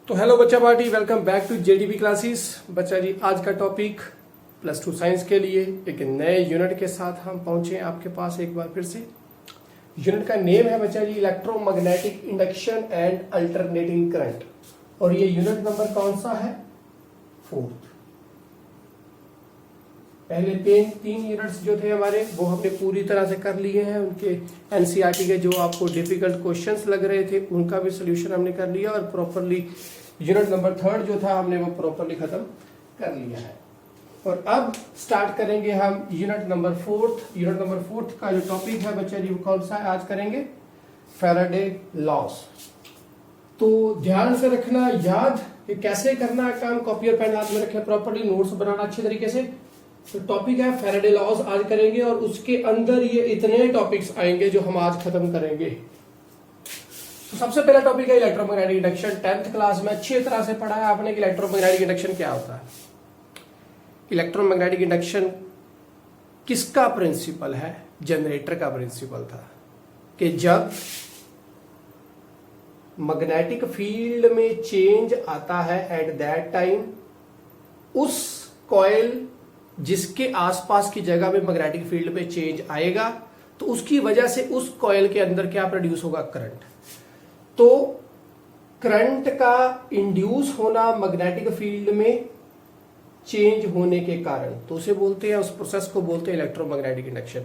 तो हेलो बच्चा party, welcome back to JDB classes. बच्चा जी, आज का टॉपिक +2 साइंस के लिए एक नए यूनिट के साथ हम पहुंचे आपके पास एक बार फिर से। यूनिट का नेम है बच्चा जी electromagnetic induction and alternating current, और ये यूनिट नंबर कौन सा है? 4th। पहले तीन यूनिट्स जो थे हमारे वो हमने पूरी तरह से कर लिए हैं। उनके एनसीईआरटी के जो आपको डिफिकल्ट क्वेश्चंस लग रहे थे उनका भी सोल्यूशन हमने कर लिया, और प्रॉपरली यूनिट नंबर 3rd जो था हमने वो प्रॉपरली खत्म कर लिया है। और अब स्टार्ट करेंगे हम unit number 4th। Unit number 4th का जो टॉपिक है बच्चा जी वो कौन सा है? आज करेंगे फैराडे लॉज। तो ध्यान से रखना याद कि कैसे करना है काम। कॉपी और पेन हाथ में रखें, प्रॉपरली नोट्स बनाना अच्छी तरीके से। तो टॉपिक है फैराडे लॉज आज करेंगे, और उसके अंदर ये इतने टॉपिक्स आएंगे जो हम आज खत्म करेंगे। तो सबसे पहला टॉपिक है इलेक्ट्रोमैग्नेटिक इंडक्शन। 10th क्लास में अच्छी तरह से पढ़ा है आपने कि इलेक्ट्रोमैग्नेटिक इंडक्शन क्या होता है। इलेक्ट्रोमैग्नेटिक इंडक्शन किसका प्रिंसिपल है? जनरेटर का प्रिंसिपल था कि जब मैग्नेटिक फील्ड में चेंज आता है एट दैट टाइम, उस कॉइल जिसके आसपास की जगह में मैग्नेटिक फील्ड में चेंज आएगा तो उसकी वजह से उस कॉइल के अंदर क्या प्रोड्यूस होगा? करंट। तो करंट का इंड्यूस होना मैग्नेटिक फील्ड में चेंज होने के कारण, तो उसे बोलते हैं, उस प्रोसेस को बोलते हैं इलेक्ट्रोमैग्नेटिक इंडक्शन।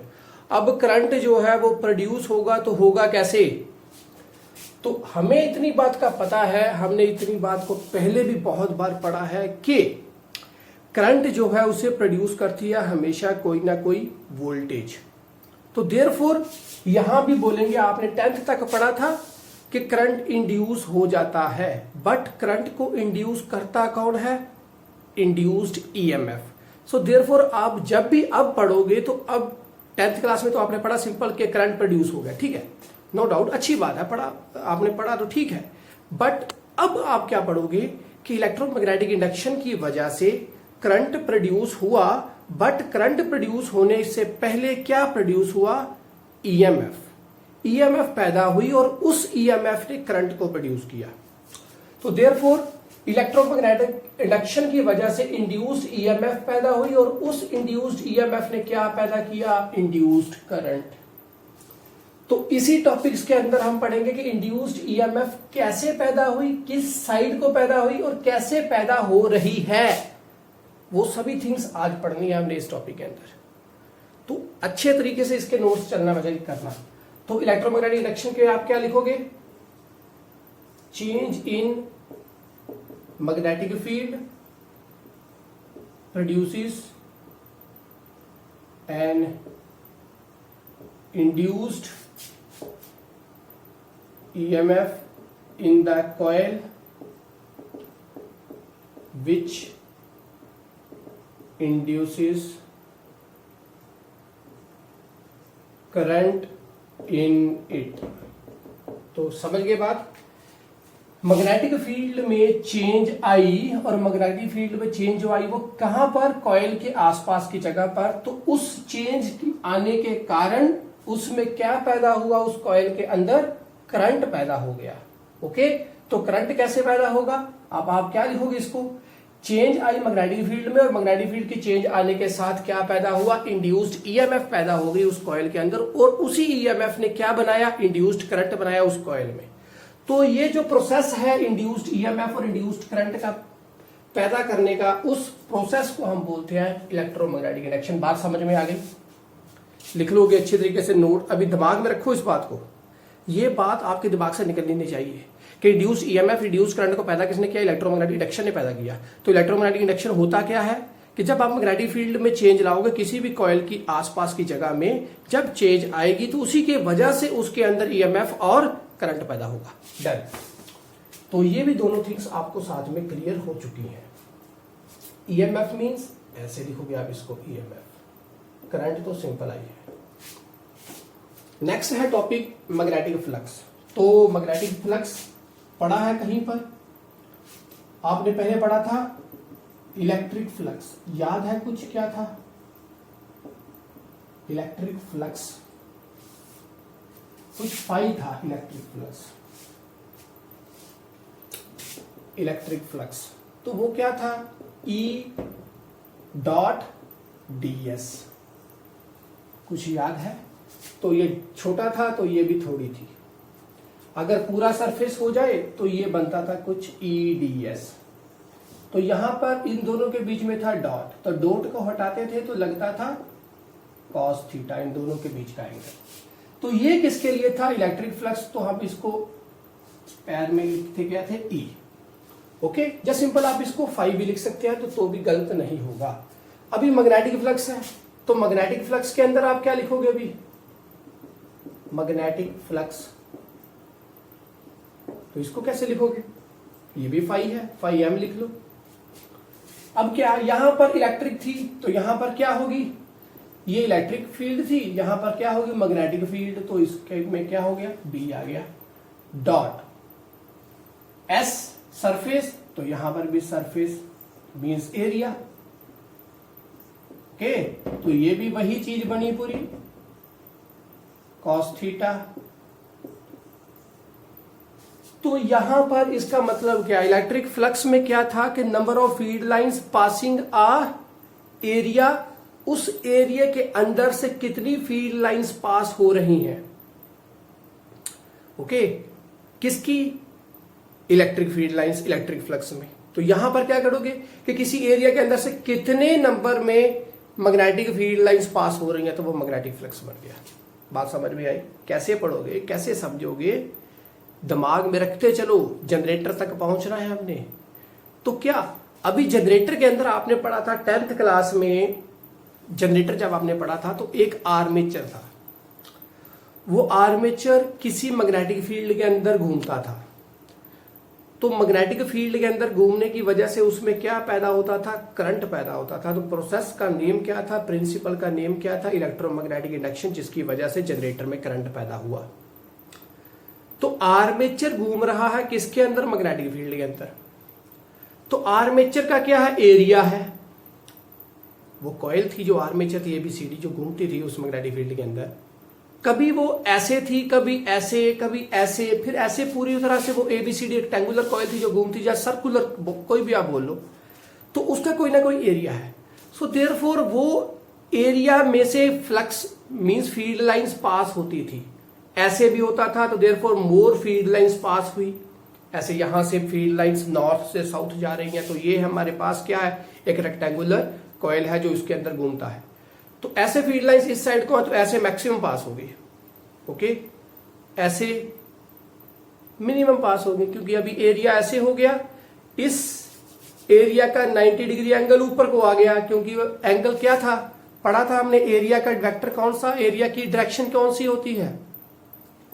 अब करंट जो है वो प्रोड्यूस होगा तो होगा कैसे? तो हमें इतनी बात का पता है, हमने इतनी बात को पहले भी बहुत बार पढ़ा है कि करंट जो है उसे प्रोड्यूस करती है हमेशा कोई ना कोई वोल्टेज। तो देयरफॉर यहां भी बोलेंगे, आपने 10th तक पढ़ा था कि करंट इंड्यूस हो जाता है, बट करंट को इंड्यूस करता कौन है? Induced EMF. सो देयरफॉर आप जब भी अब पढ़ोगे तो अब 10th क्लास में तो आपने पढ़ा सिंपल के करंट प्रोड्यूस हो गया, ठीक है, नो डाउट, अच्छी बात है, पढ़ा आपने पढ़ा तो ठीक है। बट अब आप क्या पढ़ोगे कि इलेक्ट्रोमैग्नेटिक इंडक्शन की वजह से करंट प्रोड्यूस हुआ, बट करंट प्रोड्यूस होने से पहले क्या प्रोड्यूस हुआ? ईएमएफ। ईएमएफ पैदा हुई और उस ईएमएफ ने करंट को प्रोड्यूस किया। तो देयरफॉर इलेक्ट्रोमैग्नेटिक इंडक्शन की वजह से इंड्यूस्ड ईएमएफ पैदा हुई, और उस इंड्यूस्ड ईएमएफ ने क्या पैदा किया? Induced current. तो इसी टॉपिक्स के अंदर हम पढ़ेंगे कि इंड्यूस्ड ईएमएफ कैसे पैदा हुई, किस साइड को पैदा हुई और कैसे पैदा हो रही है। वो सभी थिंग्स आज पढ़नी है हमने इस टॉपिक के अंदर। तो अच्छे तरीके से इसके नोट्स चलना मजा करना। तो इलेक्ट्रोमैग्नेटिक इंडक्शन के आप क्या लिखोगे? Change in magnetic field produces N induced EMF in the coil which induces current in it. तो समझ गए बात? मैग्नेटिक फील्ड में चेंज आई, और मैग्नेटिक फील्ड में चेंज जो आई वो कहां पर? कॉइल के आसपास की जगह पर। तो उस चेंज की आने के कारण उसमें क्या पैदा हुआ? उस कॉइल के अंदर करंट पैदा हो गया। ओके, तो करंट कैसे पैदा होगा? अब आप क्या लिखोगे इसको? चेंज आई मैग्नेटिक फील्ड में, और मैग्नेटिक फील्ड की चेंज आने के साथ क्या पैदा हुआ? इंड्यूस्ड ईएमएफ पैदा हो गई उस कॉइल के अंदर, और उसी ईएमएफ ने क्या बनाया? इंड्यूस्ड करंट बनाया उस कॉइल में। तो ये जो प्रोसेस है इंड्यूस्ड ईएमएफ और इंड्यूस्ड करंट का पैदा करने का, उस प्रोसेस को हम बोलते हैं इलेक्ट्रोमैग्नेटिक इंडक्शन। बात समझ में आ गई? लिख लोगे अच्छी तरीके से नोट, अभी दिमाग में रखो इस बात को। ये बात आपके दिमाग से निकलनी नहीं चाहिए कि इंड्यूस्ड ईएमएफ इंड्यूस्ड करंट को पैदा किसने किया? इलेक्ट्रोमैग्नेटिक इंडक्शन ने पैदा किया। तो इलेक्ट्रोमैग्नेटिक इंडक्शन होता क्या है कि जब आप मैग्नेटिक फील्ड में चेंज लाओगे किसी भी कॉइल की आसपास की जगह में, जब चेंज आएगी तो उसी के वजह से उसके अंदर ईएमएफ और करंट पैदा होगा। डन। तो ये भी दोनों थिंग्स आपको साथ में क्लियर हो चुकी हैं। ईएमएफ मींस ऐसे लिखोगे आप इसको, ईएमएफ। करंट तो सिंपल आई है। नेक्स्ट है टॉपिक मैग्नेटिक फ्लक्स। तो मैग्नेटिक फ्लक्स पढ़ा है कहीं पर? आपने पहले पढ़ा था इलेक्ट्रिक फ्लक्स, याद है कुछ? क्या था इलेक्ट्रिक फ्लक्स? कुछ फाई था इलेक्ट्रिक फ्लक्स। इलेक्ट्रिक फ्लक्स, तो वो क्या था, E डॉट ds। कुछ याद है? तो ये छोटा था तो ये भी थोड़ी थी। अगर पूरा सरफेस हो जाए तो ये बनता था कुछ EDS। तो यहां पर इन दोनों के बीच में था डॉट, तो डॉट को हटाते थे तो लगता था cos थीटा, इन दोनों के बीच का एंगल। तो ये किसके लिए था, इलेक्ट्रिक फ्लक्स। तो हम इसको पैर में लिखते क्या थे, E। ओके, जस्ट सिंपल आप इसको फाई भी लिख सकते हैं तो भी गलत नहीं होगा। अभी मैग्नेटिक फ्लक्स है, तो मैग्नेटिक फ्लक्स के अंदर आप क्या लिखोगे, अभी मैग्नेटिक फ्लक्स, तो इसको कैसे लिखोगे, ये भी फाई है, फाई एम लिख लो। अब क्या, यहां पर इलेक्ट्रिक थी तो यहां पर क्या होगी, ये इलेक्ट्रिक फील्ड थी, यहां पर क्या होगी, मैग्नेटिक फील्ड, तो इसके में क्या हो गया, बी आ गया। डॉट एस सरफेस, तो यहां पर भी सरफेस मींस एरिया। ओके, तो ये भी वही चीज बनी पूरी, कॉस थीटा। तो यहां पर इसका मतलब क्या, इलेक्ट्रिक फ्लक्स में क्या था कि number of field lines passing a area, उस एरिया के अंदर से कितनी फील्ड लाइंस पास हो रही हैं। ओके, किसकी, electric field lines electric flux में। तो यहां पर क्या करोगे कि किसी एरिया के अंदर से कितने नंबर में मैग्नेटिक फील्ड लाइंस पास हो रही हैं, तो वो मैग्नेटिक फ्लक्स बन गया। बात समझ में आई? कैसे पढ़ोगे, कैसे समझोगे, दिमाग में रखते चलो, जनरेटर तक पहुंचना है हमने। तो क्या अभी जनरेटर के अंदर आपने पढ़ा था 10th क्लास में, जनरेटर जब आपने पढ़ा था तो एक आर्मेचर था, वो आर्मेचर किसी मैग्नेटिक फील्ड के अंदर घूमता था। तो मैग्नेटिक फील्ड के अंदर घूमने की वजह से उसमें क्या पैदा होता था, करंट पैदा होता था। तो प्रोसेस का नेम क्या था, प्रिंसिपल का नेम क्या था, इलेक्ट्रोमैग्नेटिक इंडक्शन, जिसकी वजह से जनरेटर में करंट पैदा हुआ। तो आर्मेचर घूम रहा है किसके अंदर, मैग्नेटिक फील्ड के अंदर। तो आर्मेचर का क्या है, एरिया है। वो कॉइल थी जो आर्मेचर थी, एबीसीडी जो घूमती थी उस मैग्नेटिक फील्ड के अंदर, कभी वो ऐसे थी, कभी ऐसे, कभी ऐसे, फिर ऐसे, पूरी तरह से वो एबीसीडी रेक्टेंगुलर कॉइल थी जो घूमती, या सर्कुलर, कोई भी आप बोल लो, तो उसका कोई ना कोई एरिया है। सो देयरफॉर वो एरिया में से flux means field lines pass होती थी। ऐसे भी होता था तो देयरफॉर मोर फील्ड लाइंस पास हुई। ऐसे यहां से फील्ड लाइंस नॉर्थ से साउथ जा रही हैं, तो ये हमारे पास क्या है, एक रेक्टेंगुलर कॉइल है जो इसके अंदर घूमता है। तो ऐसे फील्ड लाइंस इस साइड को है, तो ऐसे मैक्सिमम पास होगी। ओके, ऐसे मिनिमम पास होगी, क्योंकि अभी एरिया ऐसे हो गया, इस एरिया का 90 डिग्री एंगल ऊपर को आ गया, क्योंकि एंगल क्या था, पढ़ा था हमने, एरिया का वेक्टर कौन सा, एरिया की डायरेक्शन कौन सी होती है,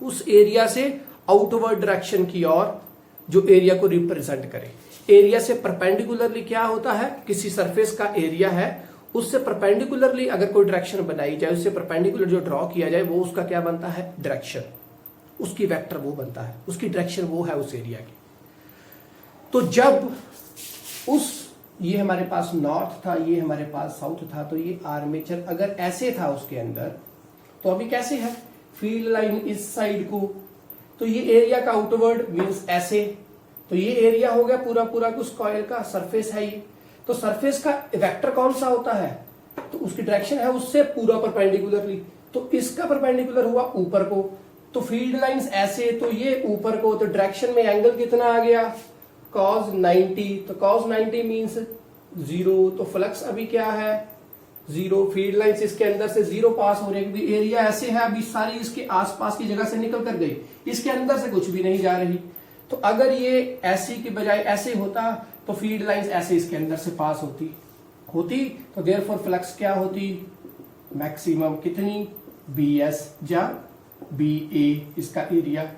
उस एरिया से आउटवर्ड डायरेक्शन की ओर जो एरिया को रिप्रेजेंट करे। एरिया से परपेंडिकुलरली क्या होता है, किसी सरफेस का एरिया है, उससे परपेंडिकुलरली अगर कोई डायरेक्शन बनाई जाए, उससे परपेंडिकुलर जो ड्रॉ किया जाए, वो उसका क्या बनता है, डायरेक्शन, उसकी वेक्टर वो बनता है, उसकी डायरेक्शन वो है उस एरिया की। तो जब ये हमारे पास नॉर्थ था, ये हमारे पास साउथ था, तो ये आर्मेचर अगर ऐसे था उसके अंदर, तो अभी कैसे है, फील्ड लाइन इस साइड को, तो ये एरिया का आउटवर्ड मींस ऐसे, तो ये एरिया हो गया पूरा पूरा उस कॉइल का, सरफेस है ये। तो सरफेस का वेक्टर कौन सा होता है, तो उसकी डायरेक्शन है उससे पूरा परपेंडिकुलरली, तो इसका परपेंडिकुलर हुआ ऊपर को, तो फील्ड लाइंस ऐसे, तो ये ऊपर को, तो डायरेक्शन में एंगल कितना आ गया, cos 90, तो cos 90 मींस 0, तो फ्लक्स अभी क्या है, 0। फील्ड लाइंस इसके अंदर से 0 पास हो रही है, क्योंकि एरिया ऐसे है, अभी सारी इसके आसपास की जगह से निकल कर गई, इसके अंदर से कुछ भी नहीं जा रही। तो अगर ये ऐसी की बजाय ऐसे होता, तो फील्ड लाइंस ऐसे इसके अंदर से पास होती, तो देयरफॉर फ्लक्स क्या होती, मैक्सिमम कितनी, BS या BA इसका एरिया।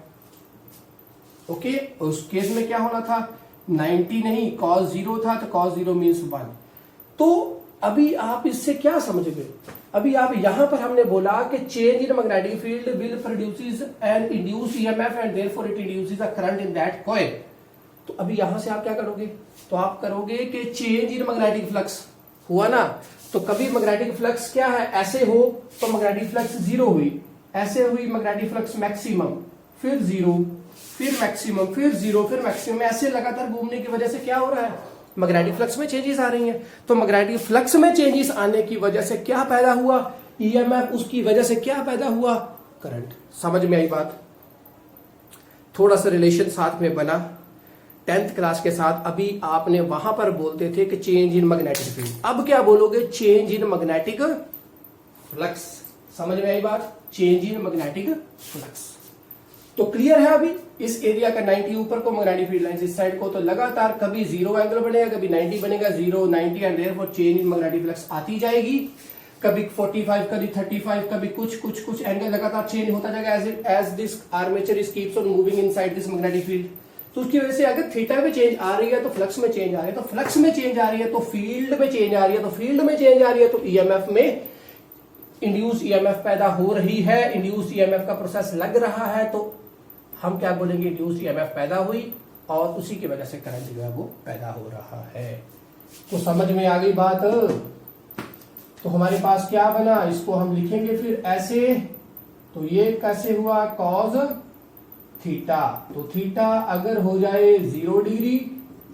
ओके, उस केस में क्या होना था, 90 नहीं, cos 0 था, तो cos 0 मींस 1। तो अभी आप इससे क्या समझ गए, अभी आप यहां पर हमने बोला कि change in magnetic field will produces N induced EMF and therefore it induces a current in that coil. तो अभी यहां से आप क्या करोगे, तो आप करोगे कि चेंज इन मैग्नेटिक फ्लक्स हुआ ना, तो कभी मैग्नेटिक फ्लक्स क्या है, ऐसे हो तो मैग्नेटिक फ्लक्स 0 हुई, ऐसे हुई मैग्नेटिक फ्लक्स मैक्सिमम, फिर 0, फिर मैक्सिमम, फिर जीरो, फिर मैक्सिमम, ऐसे लगातार घूमने की वजह से क्या हो रहा है, मैग्नेटिक फ्लक्स में चेंजेस आ रही हैं। तो मैग्नेटिक फ्लक्स में चेंजेस आने की वजह से क्या पैदा हुआ, ईएमएफ, उसकी वजह से क्या पैदा हुआ, करंट। समझ में आई बात? थोड़ा सा रिलेशन साथ में बना 10th क्लास के साथ। अभी आपने वहां पर बोलते थे कि चेंज इन मैग्नेटिक फील्ड, अब क्या बोलोगे, चेंज इन मैग्नेटिक फ्लक्स। समझ में आई बात? Change in magnetic flux. तो क्लियर है अभी इस एरिया का 90 ऊपर को मैग्नेटिक फील्ड लाइंस इस साइड को, तो लगातार कभी 0 एंगल बनेगा, कभी 90 बनेगा, 0 90 and therefore change in magnetic flux आती जाएगी। कभी 45, कभी 35, कभी कुछ एंगल लगातार चेंज होता जाएगा as this armature is keeps on moving inside this magnetic field. तो उसकी वजह से अगर थीटा में चेंज आ रही है तो फ्लक्स में चेंज आ रही है, तो फ्लक्स में चेंज आ रही है तो फील्ड में चेंज आ रही है, तो फील्ड में चेंज आ रही है तो ईएमएफ में इंड्यूस ईएमएफ पैदा हो रही है, इंड्यूस ईएमएफ का प्रोसेस लग रहा है, तो हम क्या बोलेंगे, इंड्यूस ईएमएफ पैदा हुई और उसी की वजह से करंट जो है वो पैदा हो रहा है। तो समझ में आ गई बात? तो हमारे पास क्या बना, इसको हम लिखेंगे फिर ऐसे, तो ये कैसे हुआ, कॉज थीटा। तो थीटा अगर हो जाए 0 डिग्री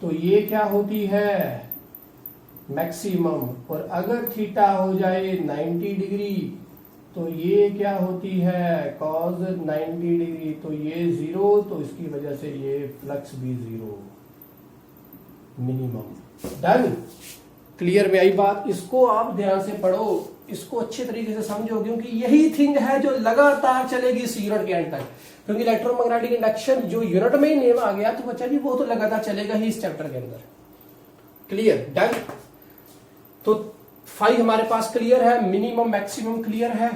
तो ये क्या होती है, मैक्सिमम, और अगर थीटा हो जाए 90 डिग्री तो ये क्या होती है, कॉज 90 डिग्री, तो ये 0, तो इसकी वजह से ये फ्लक्स भी 0 मिनिमम। डन? क्लियर में आई बात? इसको आप ध्यान से पढ़ो, इसको अच्छे तरीके से समझो, क्योंकि यही थिंग है जो लगातार चलेगी इस यूनिट के एंड तक। क्योंकि इलेक्ट्रोमैग्नेटिक इंडक्शन जो यूनिट में ही नेम आ गया तो बच्चा जी वो तो लगातार चलेगा ही इस चैप्टर के अंदर। क्लियर? डन? तो 5 हमारे पास क्लियर है, मिनिमम मैक्सिमम क्लियर है।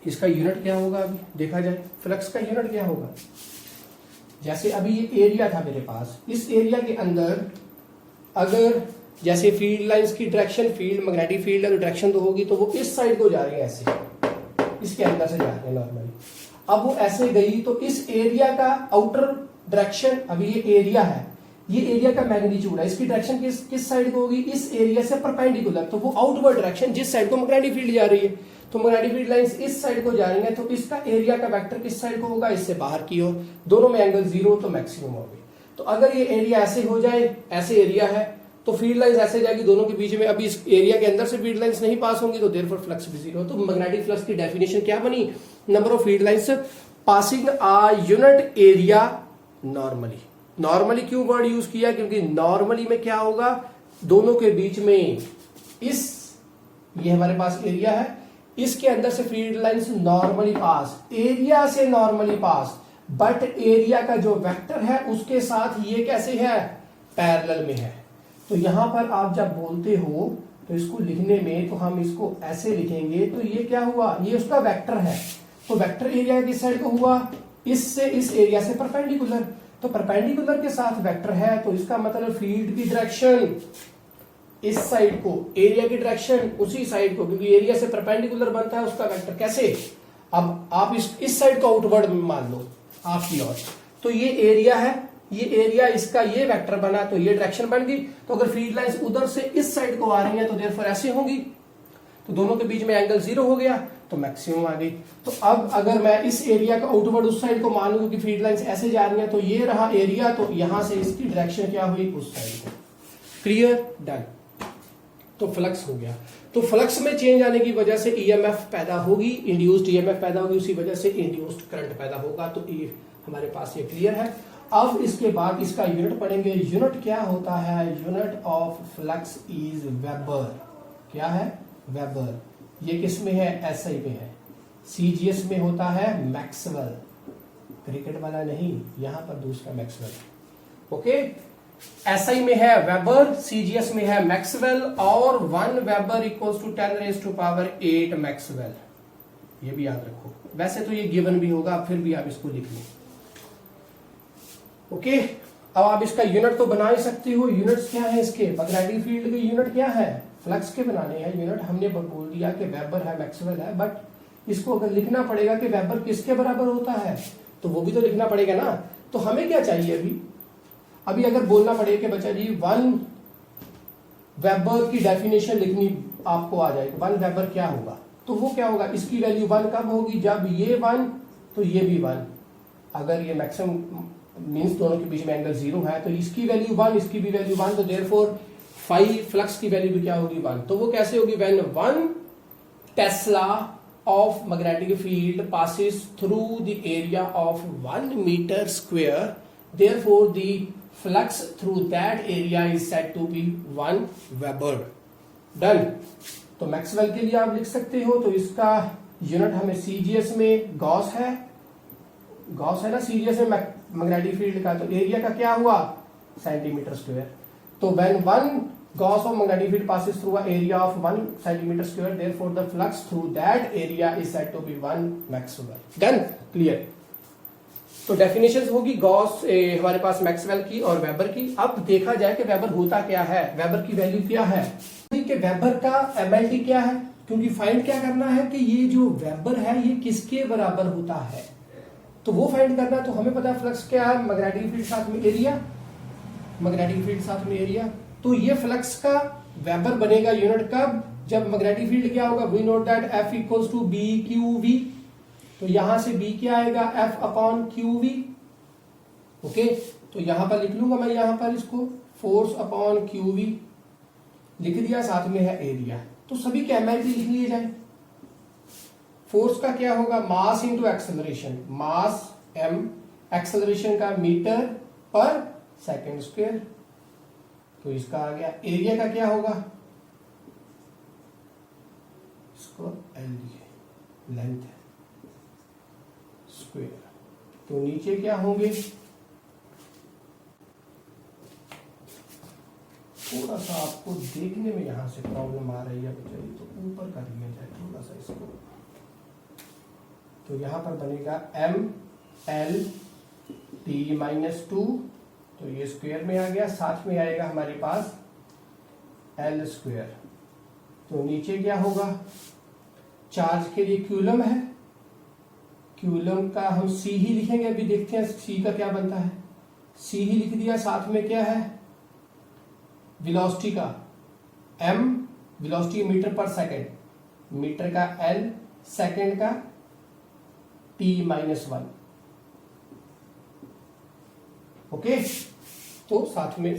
इसका यूनिट क्या होगा अभी देखा जाए, फ्लक्स का यूनिट क्या होगा। जैसे अभी ये एरिया था मेरे पास, इस एरिया के अंदर अगर जैसे फील्ड लाइंस की डायरेक्शन, फील्ड मैग्नेटिक फील्ड है, डायरेक्शन तो होगी, तो वो इस साइड को जा रही है, ऐसे इसके अंदर से जा रही है नॉर्मली। अब वो ऐसे गई तो इस एरिया का आउटर डायरेक्शन, अभी ये एरिया है, ये एरिया का मैग्नीट्यूड है, इसकी डायरेक्शन किस साइड को होगी, इस एरिया से परपेंडिकुलर, तो वो आउटवर्ड डायरेक्शन जिस साइड को मैग्नेटिक फील्ड जा रही है, तो मैग्नेटिक फील्ड लाइंस इस साइड को जा रही है, तो इसका एरिया का वेक्टर किस साइड को होगा, इससे बाहर की ओर, दोनों में एंगल 0, तो मैक्सिमम होगी। तो अगर ये एरिया ऐसे हो जाए, ऐसे एरिया है, तो फील्ड लाइंस ऐसे जाएगी दोनों के बीच में, अभी इस एरिया के अंदर से फील्ड लाइंस नहीं पास होंगी, तो देयरफॉर फ्लक्स भी 0। तो मैग्नेटिक फ्लक्स की डेफिनेशन क्या बनी, number of field lines passing a unit area normally. Normally क्यों वर्ड यूज किया, क्योंकि नॉर्मली में क्या होगा, दोनों के बीच में ये हमारे पास एरिया है, इसके अंदर से फील्ड लाइंस नॉर्मली पास, एरिया से नॉर्मली पास, बट एरिया का जो वेक्टर है उसके साथ ये कैसे है, पैरेलल में है। तो यहां पर आप जब बोलते हो तो इसको लिखने में, तो हम इसको ऐसे लिखेंगे, तो ये क्या हुआ, ये उसका वेक्टर है, तो वेक्टर एरिया किस साइड को हुआ, इससे इस एरिया से परपेंडिकुलर, तो परपेंडिकुलर के साथ वेक्टर है, तो इसका मतलब फील्ड की डायरेक्शन इस साइड को, एरिया की डायरेक्शन उसी साइड को, क्योंकि एरिया से परपेंडिकुलर बनता है उसका वेक्टर। कैसे, अब आप इस साइड को आउटवर्ड मान लो आपकी ओर, तो ये एरिया है, ये एरिया, इसका ये वेक्टर बना, तो ये डायरेक्शन बन गई। तो अगर फील्ड लाइंस उधर से इस साइड को आ रही है तो देयरफॉर ऐसे होंगी, तो दोनों के बीच में एंगल 0 हो गया, तो मैक्सिमम आ गई। तो अब अगर मैं इस एरिया का आउटवर्ड उस साइड को मान लूं कि फील्ड लाइंस ऐसे जा रही है, तो ये रहा एरिया, तो यहां से इसकी डायरेक्शन क्या हुई, उस साइड को। क्लियर? डन? तो फ्लक्स हो गया। तो फ्लक्स में चेंज आने की वजह से ईएमएफ पैदा होगी, इंड्यूस्ड ईएमएफ पैदा होगी, उसी वजह से इंड्यूस्ड करंट पैदा होगा। तो ये हमारे पास ये क्लियर है। अब इसके बाद इसका यूनिट पढ़ेंगे। यूनिट क्या होता है, unit of flux is weber. क्या है, वेबर। ये किस में है, एसआई में है। सीजीएस में होता है मैक्सवेल, क्रिकेट वाला नहीं, यहां पर दूसरा मैक्सवेल। ओके, एसआई में है वेबर, सीजीएस में है मैक्सवेल, और 1 वेबर इक्वल्स टू 10⁸ मैक्सवेल। ये भी याद रखो। वैसे तो ये गिवन भी होगा, फिर भी आप इसको लिख लो। ओके, अब आप इसका यूनिट तो बना ही सकते हो। यूनिट्स क्या है इसके, मैग्नेटिक फील्ड के यूनिट क्या है, फ्लक्स के बनाने हैं यूनिट। हमने बोल दिया कि वेबर है, मैक्सवेल है, बट इसको अगर लिखना पड़ेगा कि वेबर किसके बराबर होता है, तो वो भी तो लिखना पड़ेगा ना। तो हमें क्या चाहिए अभी अगर बोलना पड़े कि बच्चा जी 1 वेबर की डेफिनेशन लिखनी आपको आ जाएगी, 1 वेबर क्या होगा, तो वो क्या होगा, इसकी वैल्यू 1 कब होगी, जब ये 1 तो ये भी 1। अगर ये मैक्सिमम मींस दोनों के बीच में एंगल 0 है तो इसकी वैल्यू 1, इसकी भी वैल्यू 1, तो देयरफॉर फाई फ्लक्स की वैल्यू भी क्या होगी 1। तो वो कैसे होगी, when 1 Tesla of magnetic field passes through the area of 1 meter square, therefore the flux through that area is said to be 1 Weber. Done. तो मैक्सवेल के लिए आप लिख सकते हो, तो इसका यूनिट हमें सीजीएस में गॉस है ना सीजीएस में मैग्नेटिक फील्ड का, तो एरिया का क्या हुआ सेंटीमीटर स्क्वायर। तो when 1 Gauss of magnetic field passes through an area of 1 centimeter square, therefore the flux through that area is said to be 1 Maxwell. Done? Clear? तो definitions होगी Gauss हमारे पास Maxwell की और weber की। अब देखा जाए कि वेबर होता क्या है, वेबर की वैल्यू क्या है, कि वेबर का एमएलटी क्या है, क्योंकि फाइंड क्या करना है कि ये जो वेबर है ये किसके बराबर होता है, तो वो फाइंड करना। तो हमें पता है फ्लक्स क्या है, मैग्नेटिक फील्ड साथ में एरिया, मैग्नेटिक फील्ड साथ में एरिया। तो ये फ्लक्स का वेबर बनेगा यूनिट कब, जब मैग्नेटिक फील्ड क्या होगा, we note that F equals to B Q V. तो यहां से B क्या आएगा, F upon Q V. Okay, तो यहां पर लिख लूंगा मैं, यहां पर इसको फोर्स अपॉन क्यू वी लिख दिया, साथ में है एरिया। तो सभी के एमएलटी लिख लिए जाए। फोर्स का क्या होगा, मास इंटू एक्सेलरेशन, मास m, एक्सेलरेशन का मीटर पर सेकेंड स्क्वायर। तो इसका आ गया। एरिया का क्या होगा, इसको एल लिखे, लेंथ है, स्क्वायर। तो नीचे क्या होंगे, थोड़ा सा आपको देखने में यहां से प्रॉब्लम आ रही है बेचारी, तो ऊपर कर लिया जाए थोड़ा सा इसको। तो यहां पर बनेगा एम एल टी माइनस 2, तो ये स्क्वायर में आ गया, साथ में आएगा हमारे पास एल स्क्वायर। तो नीचे क्या होगा, चार्ज के लिए क्यूलम है, क्यूलम का हम सी ही लिखेंगे, अभी देखते हैं सी का क्या बनता है। सी ही लिख दिया, साथ में क्या है वेलोसिटी का एम, वेलोसिटी मीटर पर सेकेंड, मीटर का एल, सेकेंड का टी माइनस 1। ओके, तो साथ में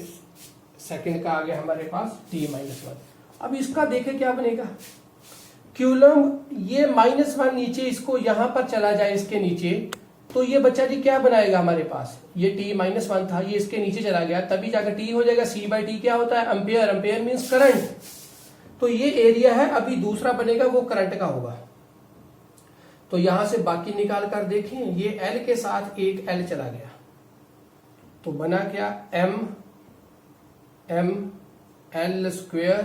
सेकंड का आ गया हमारे पास t माइनस 1। अब इसका देखें क्या बनेगा, क्यूलम ये -1 नीचे, इसको यहां पर चला जाए इसके नीचे, तो ये बच्चा जी क्या बनाएगा हमारे पास, ये t माइनस 1 था, ये इसके नीचे चला गया, तभी जाकर t हो जाएगा। c बाई टी क्या होता है, एम्पेयर, एम्पेयर मीन्स करंट। तो ये एरिया है, अभी दूसरा बनेगा वो करंट का होगा। तो यहां से बाकी निकाल कर देखें, ये l के साथ एक l चला गया, तो बना क्या, m l स्क्वेयर,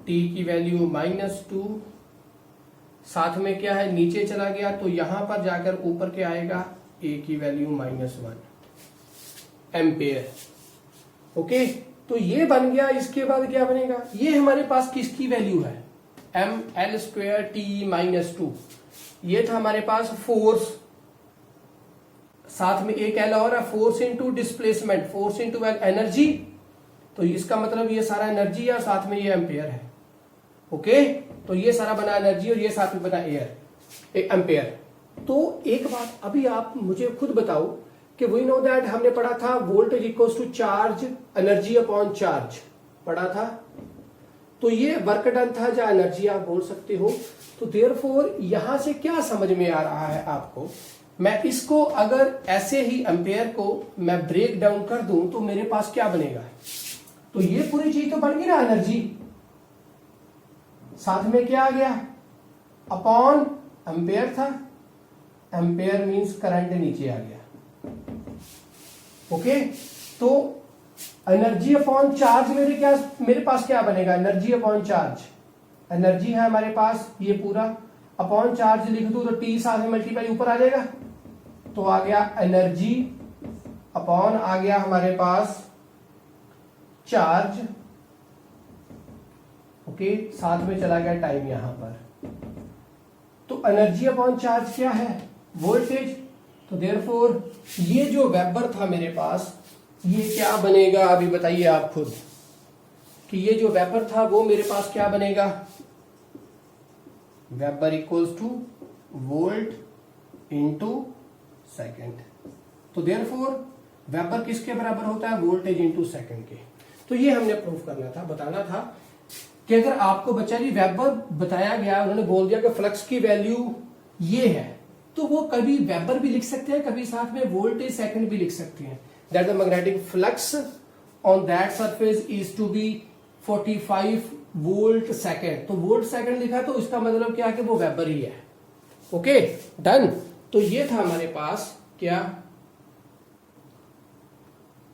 t की वैल्यू -2, साथ में क्या है नीचे चला गया, तो यहां पर जाकर ऊपर क्या आएगा, a की वैल्यू -1 एम्पेयर। ओके, तो ये बन गया। इसके बाद क्या बनेगा, ये हमारे पास किसकी वैल्यू है, m l स्क्वेयर t -2, ये था हमारे पास फोर्स, साथ में एक एल और है, force into displacement, force into energy. तो इसका मतलब ये सारा एनर्जी है और साथ में ये एम्पेयर है। ओके, तो ये सारा बना एनर्जी और ये साथ में बना एम्पेयर। तो एक बात अभी आप मुझे खुद बताओ कि वी नो दैट हमने पढ़ा था voltage equals to charge energy upon charge पढ़ा था, तो ये वर्क डन था या एनर्जी आप बोल सकते हो। तो देयरफॉर यहां से क्या समझ में आ रहा है आपको, मैं इसको अगर ऐसे ही एम्पेयर को मैं ब्रेक डाउन कर दूं तो मेरे पास क्या बनेगा, तो ये पूरी चीज तो बन गई ना एनर्जी, साथ में क्या आ गया अपॉन एम्पेयर था, एम्पेयर मींस करंट नीचे आ गया। ओके, तो एनर्जी अपॉन चार्ज मेरे पास क्या बनेगा, एनर्जी अपॉन चार्ज, एनर्जी है हमारे पास ये पूरा, अपॉन चार्ज लिख दूं तो टी साथ में मल्टीप्लाई ऊपर आ जाएगा, तो आ गया एनर्जी अपॉन आ गया हमारे पास चार्ज। ओके, साथ में चला गया टाइम यहां पर, तो एनर्जी अपॉन चार्ज क्या है, वोल्टेज। तो देयरफॉर ये जो वेबर था मेरे पास, ये क्या बनेगा, अभी बताइए आप खुद कि ये जो वेबर था वो मेरे पास क्या बनेगा, weber equals two volt into second. तो देयरफॉर वेबर किसके बराबर होता है? वोल्टेज इंटू सेकेंड के। तो ये हमने प्रूफ करना था, बताना था कि अगर आपको बच्चा जी वेबर बताया गया, उन्होंने बोल दिया कि फ्लक्स की वैल्यू ये है, तो वो कभी वेबर भी लिख सकते हैं, कभी साथ में वोल्टेज सेकंड भी लिख सकते हैं। That the magnetic flux on that surface is to be 45 volt second. तो वोल्ट सेकंड लिखा तो इसका मतलब क्या कि वो वेबर ही है। Okay done. तो ये था हमारे पास क्या?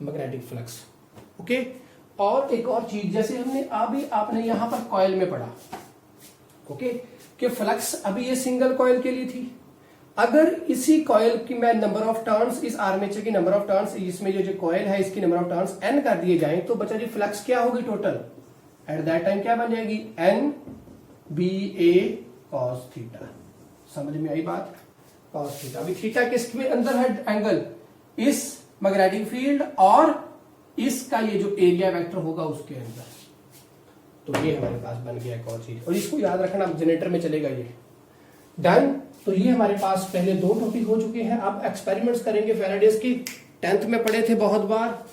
Magnetic flux. ओके और एक और चीज, जैसे हमने अभी आपने यहां पर कॉइल में पढ़ा, ओके कि फ्लक्स अभी ये सिंगल कॉइल के लिए थी। अगर इसी कॉइल की मैं नंबर ऑफ टर्न्स, इस आर्मेचर की नंबर ऑफ टर्न्स, इसमें जो कॉइल है इसकी नंबर ऑफ टर्न्स n कर दिए जाएं, तो बच्चा जी फ्लक्स क्या होगी टोटल? एट दैट टाइम क्या बन जाएगी? n b a cos theta. समझ में आई बात? cos theta. अभी थीटा किसके अंदर है एंगल? इस मैग्नेटिक फील्ड और इसका ये जो एरिया वेक्टर होगा उसके अंदर। तो ये हमारे पास बन गया एक और चीज, और इसको याद रखना, जनरेटर में चलेगा ये। डन। तो ये हमारे पास पहले 2 टॉपिक हो चुके हैं। अब एक्सपेरिमेंट्स करेंगे फैराडेज की, 10th में पढ़े थे बहुत बार,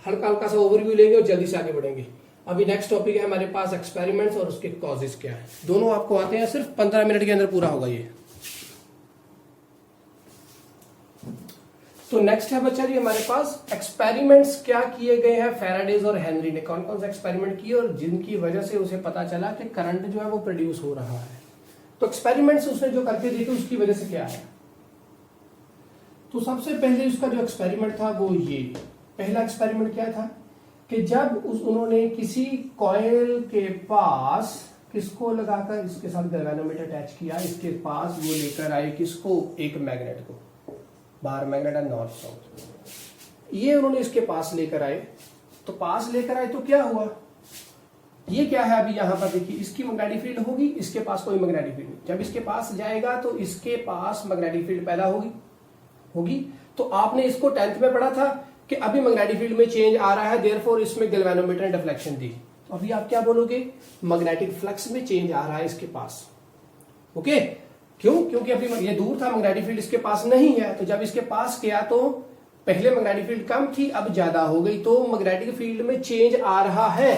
हल्का हल्का सा ओवरव्यू लेंगे और जल्दी से आगे बढ़ेंगे। अभी नेक्स्ट टॉपिक है हमारे पास एक्सपेरिमेंट्स और उसके कॉजेस क्या है। दोनों आपको आते हैं, सिर्फ 15 मिनट के अंदर पूरा होगा ये। तो नेक्स्ट है बच्चा जी हमारे पास एक्सपेरिमेंट्स क्या किए गए हैं फैराडेज और हेनरी ने, कौन कौन से एक्सपेरिमेंट किए और जिनकी वजह से उसे पता चला कि करंट जो है वो प्रोड्यूस हो रहा है। तो एक्सपेरिमेंट्स उसने जो करके देखे उसकी वजह से क्या है। तो सबसे पहले उसका जो एक्सपेरिमेंट था वो ये पहला एक्सपेरिमेंट क्या था कि जब उन्होंने किसी कॉइल के पास किसको लगाकर इसके साथ गैल्वेनोमीटर अटैच किया, इसके पास वो लेकर आए किसको? एक मैग्नेट को, बाहर मैग्नेट है नॉर्थ साउथ। ये उन्होंने इसके पास लेकर आए, तो पास लेकर आए तो क्या हुआ? ये क्या है? अभी यहां पर देखिए, इसकी मैग्नेटिक फील्ड होगी, इसके पास कोई मैग्नेटिक फील्ड नहीं। जब इसके पास जाएगा तो इसके पास मैग्नेटिक फील्ड पैदा होगी। तो आपने इसको 10th में पढ़ा था कि अभी मैग्नेटिक फील्ड में चेंज आ रहा है, देयरफॉर इसमें गैल्वेनोमीटर ने डिफ्लेक्शन दी। तो अभी आप क्या बोलोगे? मैग्नेटिक फ्लक्स में चेंज आ रहा है इसके पास। ओके क्यों? क्योंकि अभी ये दूर था, मैग्नेटिक फील्ड इसके पास नहीं है। तो जब इसके पास गया तो पहले मैग्नेटिक फील्ड कम थी, अब ज्यादा हो गई, तो मैग्नेटिक फील्ड में चेंज आ रहा है।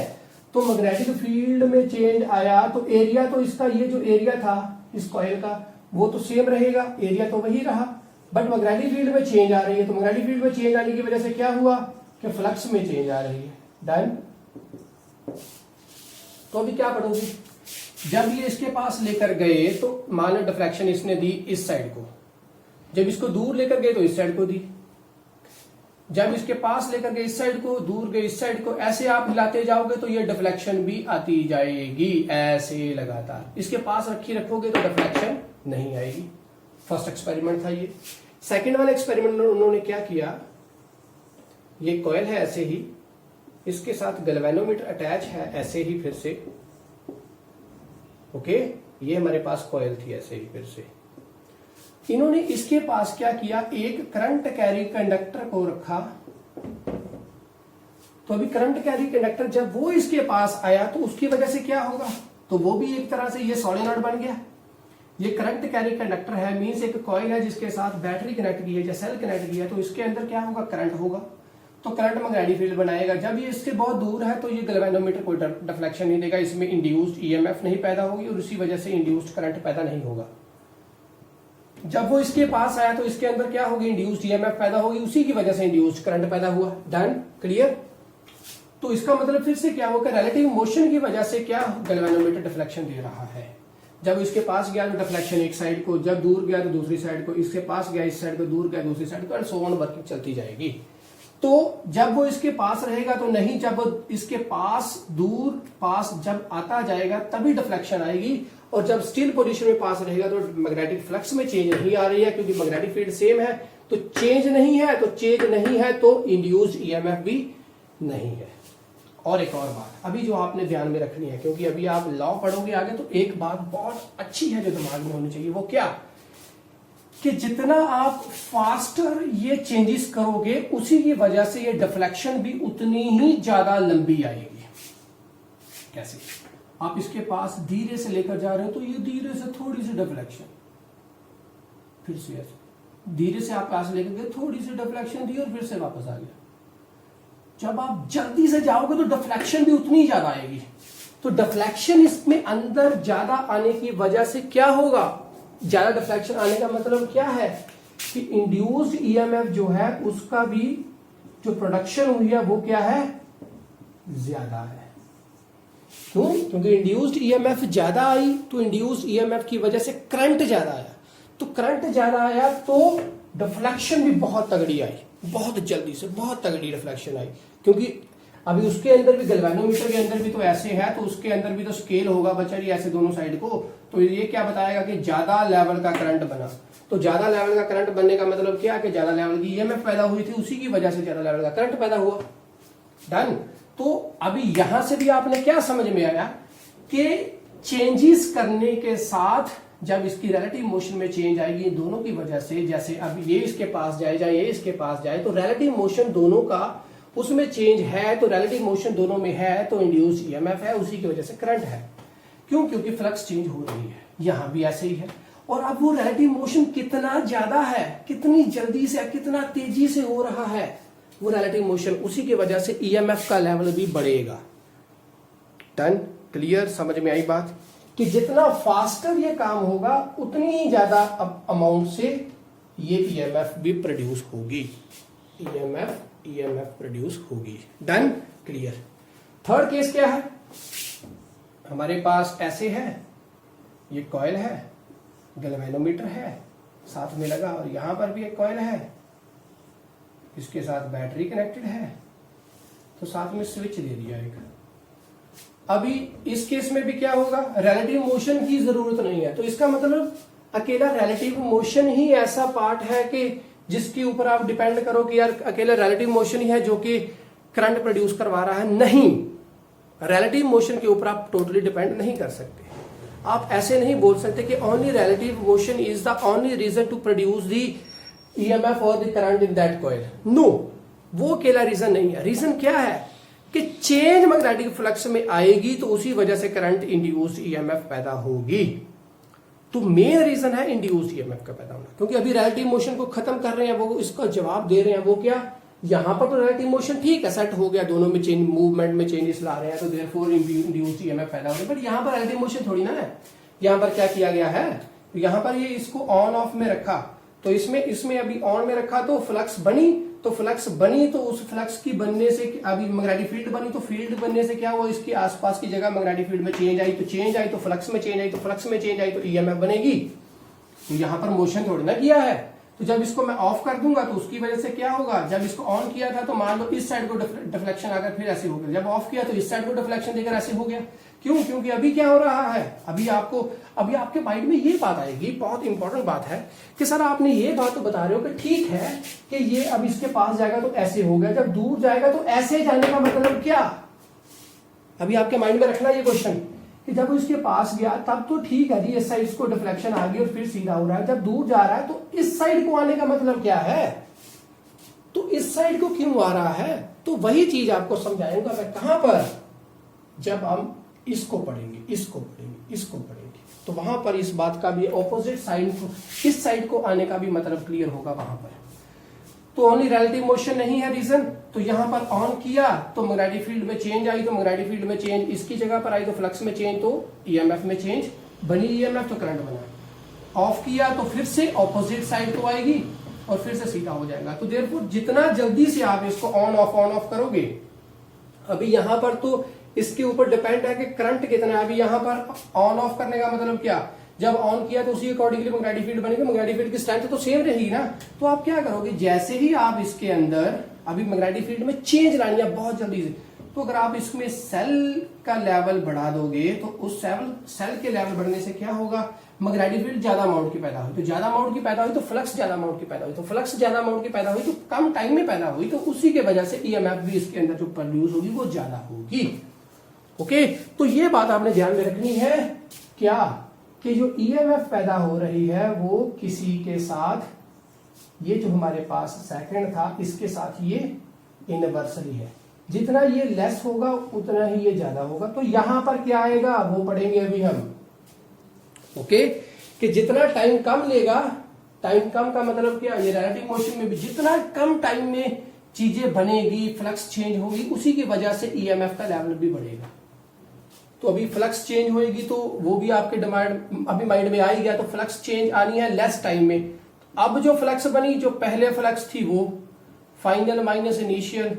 तो मैग्नेटिक फील्ड में चेंज आया तो एरिया तो इसका, ये जो एरिया था इस कॉइल का वो तो सेम रहेगा, एरिया तो वही रहा, बट मैग्नेटिक फील्ड में चेंज आ रही है। तो मैग्नेटिक फील्ड में चेंज आने की वजह से क्या हुआ कि फ्लक्स में चेंज आ रही है। डन। तो अभी क्या पढ़ोगे? जब ये इसके पास लेकर गए तो मान लो डिफ्लेक्शन इसने दी इस साइड को, जब इसको दूर लेकर गए तो इस साइड को दी, जब इसके पास लेकर गए इस साइड को, दूर गए इस साइड को, ऐसे आप हिलाते जाओगे तो ये डिफ्लेक्शन भी आती जाएगी, ऐसे लगातार। इसके पास रखोगे तो डिफ्लेक्शन नहीं आएगी। फर्स्ट एक्सपेरिमेंट था ये। सेकंड वाला एक्सपेरिमेंट उन्होंने क्या किया, ये कॉइल है ऐसे ही, इसके साथ गैल्वेनोमीटर अटैच है ऐसे ही फिर से। ओके ये हमारे पास कॉइल थी ऐसे ही फिर से। इन्होंने इसके पास क्या किया, एक करंट कैरी कंडक्टर को रखा। तो अभी करंट कैरी कंडक्टर जब वो इसके पास आया तो उसकी वजह से क्या होगा, तो वो भी एक तरह से ये सोलेनॉइड बन गया। ये करंट कैरी कंडक्टर है, मींस एक कॉइल है जिसके साथ बैटरी कनेक्ट की है या सेल कनेक्ट किया है, तो इसके अंदर क्या होगा, करंट होगा। तो करंट मैग्नेटिक फील्ड बनाएगा। जब ये इससे बहुत दूर है तो ये गैल्वेनोमीटर कोई डिफ्लेक्शन नहीं देगा, इसमें इंड्यूस्ड ईएमएफ नहीं पैदा होगी और इसी वजह से इंड्यूस्ड करंट पैदा नहीं होगा। जब वो इसके पास आया तो इसके अंदर क्या होगी, इंड्यूस्ड ईएमएफ पैदा होगी, उसी की वजह से इंड्यूस्ड करंट पैदा हुआ। Done, clear. तो इसका मतलब फिर से क्या होगा, रिलेटिव मोशन की वजह से क्या गैल्वेनोमीटर डिफ्लेक्शन दे रहा है। जब इसके पास गया तो डिफ्लेक्शन एक साइड को, जब दूर गया तो दूसरी साइड को, इसके पास गया इस साइड को, दूर गया दूसरी साइड को, एंड सो ऑन वर्किंग चलती जाएगी। तो जब वो इसके पास रहेगा तो नहीं, जब वो इसके पास दूर पास जब आता जाएगा तभी डिफ्लेक्शन आएगी, और जब स्टिल पोजीशन में पास रहेगा तो मैग्नेटिक फ्लक्स में चेंज नहीं आ रही है, क्योंकि मैग्नेटिक फील्ड सेम है। तो चेंज नहीं है, तो चेंज नहीं है तो इंड्यूस्ड ईएमएफ भी नहीं है। और एक और बात अभी जो आपने ध्यान में रखनी है, क्योंकि अभी आप लॉ पढ़ोगे आगे, तो एक बात बहुत अच्छी है जो दिमाग में होनी चाहिए, वो क्या कि जितना आप फास्टर ये चेंजेस करोगे उसी की वजह से ये डिफ्लेक्शन भी उतनी ही ज्यादा लंबी आएगी। कैसे? आप इसके पास धीरे से लेकर जा रहे हो तो ये धीरे से थोड़ी सी डिफ्लेक्शन, फिर से ऐसे, धीरे से आप क्लास लेकर गए, थोड़ी सी डिफ्लेक्शन दी और फिर से वापस आ गया। जब आप जल्दी से जाओगे तो डिफ्लेक्शन भी उतनी ही ज्यादा आएगी। तो डिफ्लेक्शन इसमें अंदर ज्यादा आने की वजह से क्या होगा, ज्यादा डिफ्लेक्शन आने का मतलब क्या है कि इंड्यूस्ड ईएमएफ जो है उसका भी जो प्रोडक्शन हुई है वो क्या है, ज्यादा है। क्यों? क्योंकि इंड्यूस्ड ईएमएफ ज्यादा आई तो इंड्यूस्ड ईएमएफ की वजह से करंट ज्यादा आया, तो करंट ज्यादा आया तो डिफ्लेक्शन भी बहुत तगड़ी आई, बहुत जल्दी से बहुत तगड़ी डिफ्लेक्शन आई। क्योंकि अभी उसके अंदर भी गैल्वेनोमीटर के अंदर भी तो ऐसे है, तो उसके अंदर भी तो स्केल होगा बच्चा जी ऐसे दोनों साइड को, तो ये क्या बताएगा कि ज्यादा लेवल का करंट बना। तो ज्यादा लेवल का करंट बनने का मतलब क्या कि ज्यादा लेवल की ईएमएफ पैदा हुई थी, उसी की वजह से ज्यादा लेवल का करंट पैदा हुआ। डन। तो अभी यहां से भी आपने क्या समझ में आया कि चेंजेस करने के साथ जब इसकी रिलेटिव मोशन में चेंज आएगी दोनों की वजह से, जैसे अब ये इसके पास जाए या ये इसके पास जाए, तो रिलेटिव मोशन दोनों का उसमें चेंज है, तो रिलेटिव मोशन दोनों में है तो इंड्यूस्ड ईएमएफ है, उसी की वजह से करंट है। क्यों? क्योंकि फ्लक्स चेंज हो रही है, यहां भी ऐसे ही है। और अब वो रिलेटिव मोशन कितना ज्यादा है, कितनी जल्दी से कितना तेजी से हो रहा है वो रिलेटिव मोशन, उसी की वजह से ईएमएफ का लेवल भी बढ़ेगा। डन। क्लियर? समझ में आई बात कि जितना फास्टर ये काम होगा उतनी ही ज्यादा अमाउंट से ये ईएमएफ भी प्रोड्यूस होगी, ईएमएफ प्रोड्यूस होगी। डन। क्लियर? थर्ड केस क्या है, हमारे पास ऐसे है, ये कॉइल है, गैल्वेनोमीटर है साथ में लगा, और यहां पर भी एक कॉइल है, इसके साथ बैटरी कनेक्टेड है, तो साथ में स्विच दे दिया एक। अभी इस केस में भी क्या होगा, रिलेटिव मोशन की जरूरत नहीं है, तो इसका मतलब अकेला रिलेटिव मोशन ही ऐसा पार्ट है कि जिसके ऊपर आप डिपेंड करो कि यार अकेला रिलेटिव मोशन ही है जो कि करंट प्रोड्यूस करवा रहा है। नहीं, रिलेटिव मोशन के ऊपर आप टोटली डिपेंड नहीं कर सकते। आप ऐसे नहीं बोल सकते कि only relative motion is the only reason to produce the EMF और the current in that coil. No, वो अकेला रीजन नहीं है। रीजन क्या है कि चेंज मैग्नेटिक फ्लक्स में आएगी तो उसी वजह से करंट इंड्यूस्ड ईएमएफ पैदा होगी। तो मेन रीजन है इंड्यूस्ड ईएमएफ का पैदा होना, क्योंकि अभी रिलेटिव मोशन को खत्म कर रहे हैं, वो इसका जवाब दे रहे हैं। वो क्या, यहां पर तो रिलेटिव मोशन ठीक है, सेट हो गया, दोनों में चेंज, मूवमेंट में चेंजेस ला रहे हैं, तो देयरफॉर इंड्यूस्ड ईएमएफ पैदा हो रहा है। बट यहां पर रिलेटिव मोशन थोड़ी ना है। यहां पर क्या किया गया है, यहां पर ये इसको ऑन ऑफ में रखा, तो इसमें अभी ऑन में रखा तो फ्लक्स बनी, तो उस फ्लक्स की बनने से अभी मैग्नेटिक फील्ड बनी, तो फील्ड बनने से क्या हुआ, इसके आसपास की जगह मैग्नेटिक फील्ड में चेंज आई, तो फ्लक्स में चेंज आई, तो फ्लक्स में चेंज आई तो ईएमएफ बनेगी। तो यहां पर मोशन थोड़ी ना किया है। तो जब इसको मैं ऑफ कर दूंगा तो उसकी वजह से क्या होगा, जब इसको ऑन किया था तो मान लो इस साइड को डिफ्लेक्शन आकर फिर ऐसे हो गया, जब ऑफ किया तो इस साइड को डिफ्लेक्शन देकर ऐसे हो गया। क्यों? क्योंकि अभी क्या हो रहा है, अभी आपके माइंड में ये बात आएगी, बहुत इंपॉर्टेंट बात है कि सर आपने ये बात तो बता रहे हो कि ठीक है कि ये अब इसके पास जाएगा तो ऐसे हो गया, जब दूर जाएगा तो ऐसे जाने का मतलब क्या। अभी आपके माइंड में रखना ये क्वेश्चन कि जब वो इसके पास गया तब तो ठीक है जी, इस साइड को डिफ्लेक्शन आ गई और फिर सीधा हो रहा है, जब दूर जा रहा है तो इस साइड को आने का मतलब क्या है, तो इस साइड को क्यों आ रहा है। तो वही चीज आपको समझाएंगे मैं कहां पर, जब हम इसको पढ़ेंगे, इसको पढ़ेंगे, तो वहां पर इस बात का भी ऑपोजिट साइड को, इस साइड को आने का भी मतलब क्लियर होगा वहां पर। तो ओनली रिलेटिव मोशन नहीं है रीजन, तो यहां पर ऑन किया तो मैग्नेटिक फील्ड में चेंज आई, तो मैग्नेटिक फील्ड में चेंज इसकी जगह पर आई, तो फ्लक्स में चेंज, तो ईएमएफ में चेंज बनी, ईएमएफ तो करंट बना। ऑफ किया तो फिर से ऑपोजिट साइड को आएगी और फिर से सीधा हो जाएगा। तो देयरफॉर जितना जल्दी से आप इसको ऑन ऑफ करोगे, अभी यहां पर तो इसके ऊपर डिपेंड है कि करंट कितना है। अभी यहां पर ऑन ऑफ करने का मतलब क्या, जब ऑन किया तो उसी अकॉर्डिंगली मैग्नेटिक फील्ड बनेगी, मैग्नेटिक फील्ड की स्ट्रेंथ तो सेम रहेगी ना। तो आप क्या करोगे, जैसे ही आप इसके अंदर अभी मैग्नेटिक फील्ड में चेंज लानी है बहुत जल्दी से, तो अगर आप इसमें सेल का लेवल बढ़ा दोगे तो उस सेल के लेवल बढ़ने से क्या होगा, मैग्नेटिक फील्ड ज्यादा अमाउंट की पैदा हुई, तो ज्यादा अमाउंट की पैदा हुई तो फ्लक्स ज्यादा अमाउंट की पैदा हुई, तो फ्लक्स ज्यादा अमाउंट की पैदा हुई तो कम टाइम में पैदा हुई, तो उसी के वजह से ईएमएफ भी इसके अंदर जो प्रोड्यूस होगी वो ज्यादा होगी। ओके, तो ये बात आपने ध्यान में रखनी है क्या, कि जो ईएमएफ पैदा हो रही है वो किसी के साथ, ये जो हमारे पास सेकंड था इसके साथ ये इनवर्सली है, जितना ये लेस होगा उतना ही ये ज्यादा होगा। तो यहां पर क्या आएगा वो पढ़ेंगे अभी हम। ओके, कि जितना टाइम कम लेगा टाइम कम का मतलब क्या, ये रिलेटिव मोशन में भी जितना कम टाइम में चीजें बनेगी, फ्लक्स चेंज होगी, उसी की वजह से ईएमएफ का लेवल भी बढ़ेगा। तो अभी फ्लक्स चेंज होएगी तो वो भी आपके डिमांड अभी माइंड में आ ही गया, तो फ्लक्स चेंज आनी है लेस टाइम में। अब जो फ्लक्स बनी, जो पहले फ्लक्स थी वो फाइनल माइनस इनिशियल,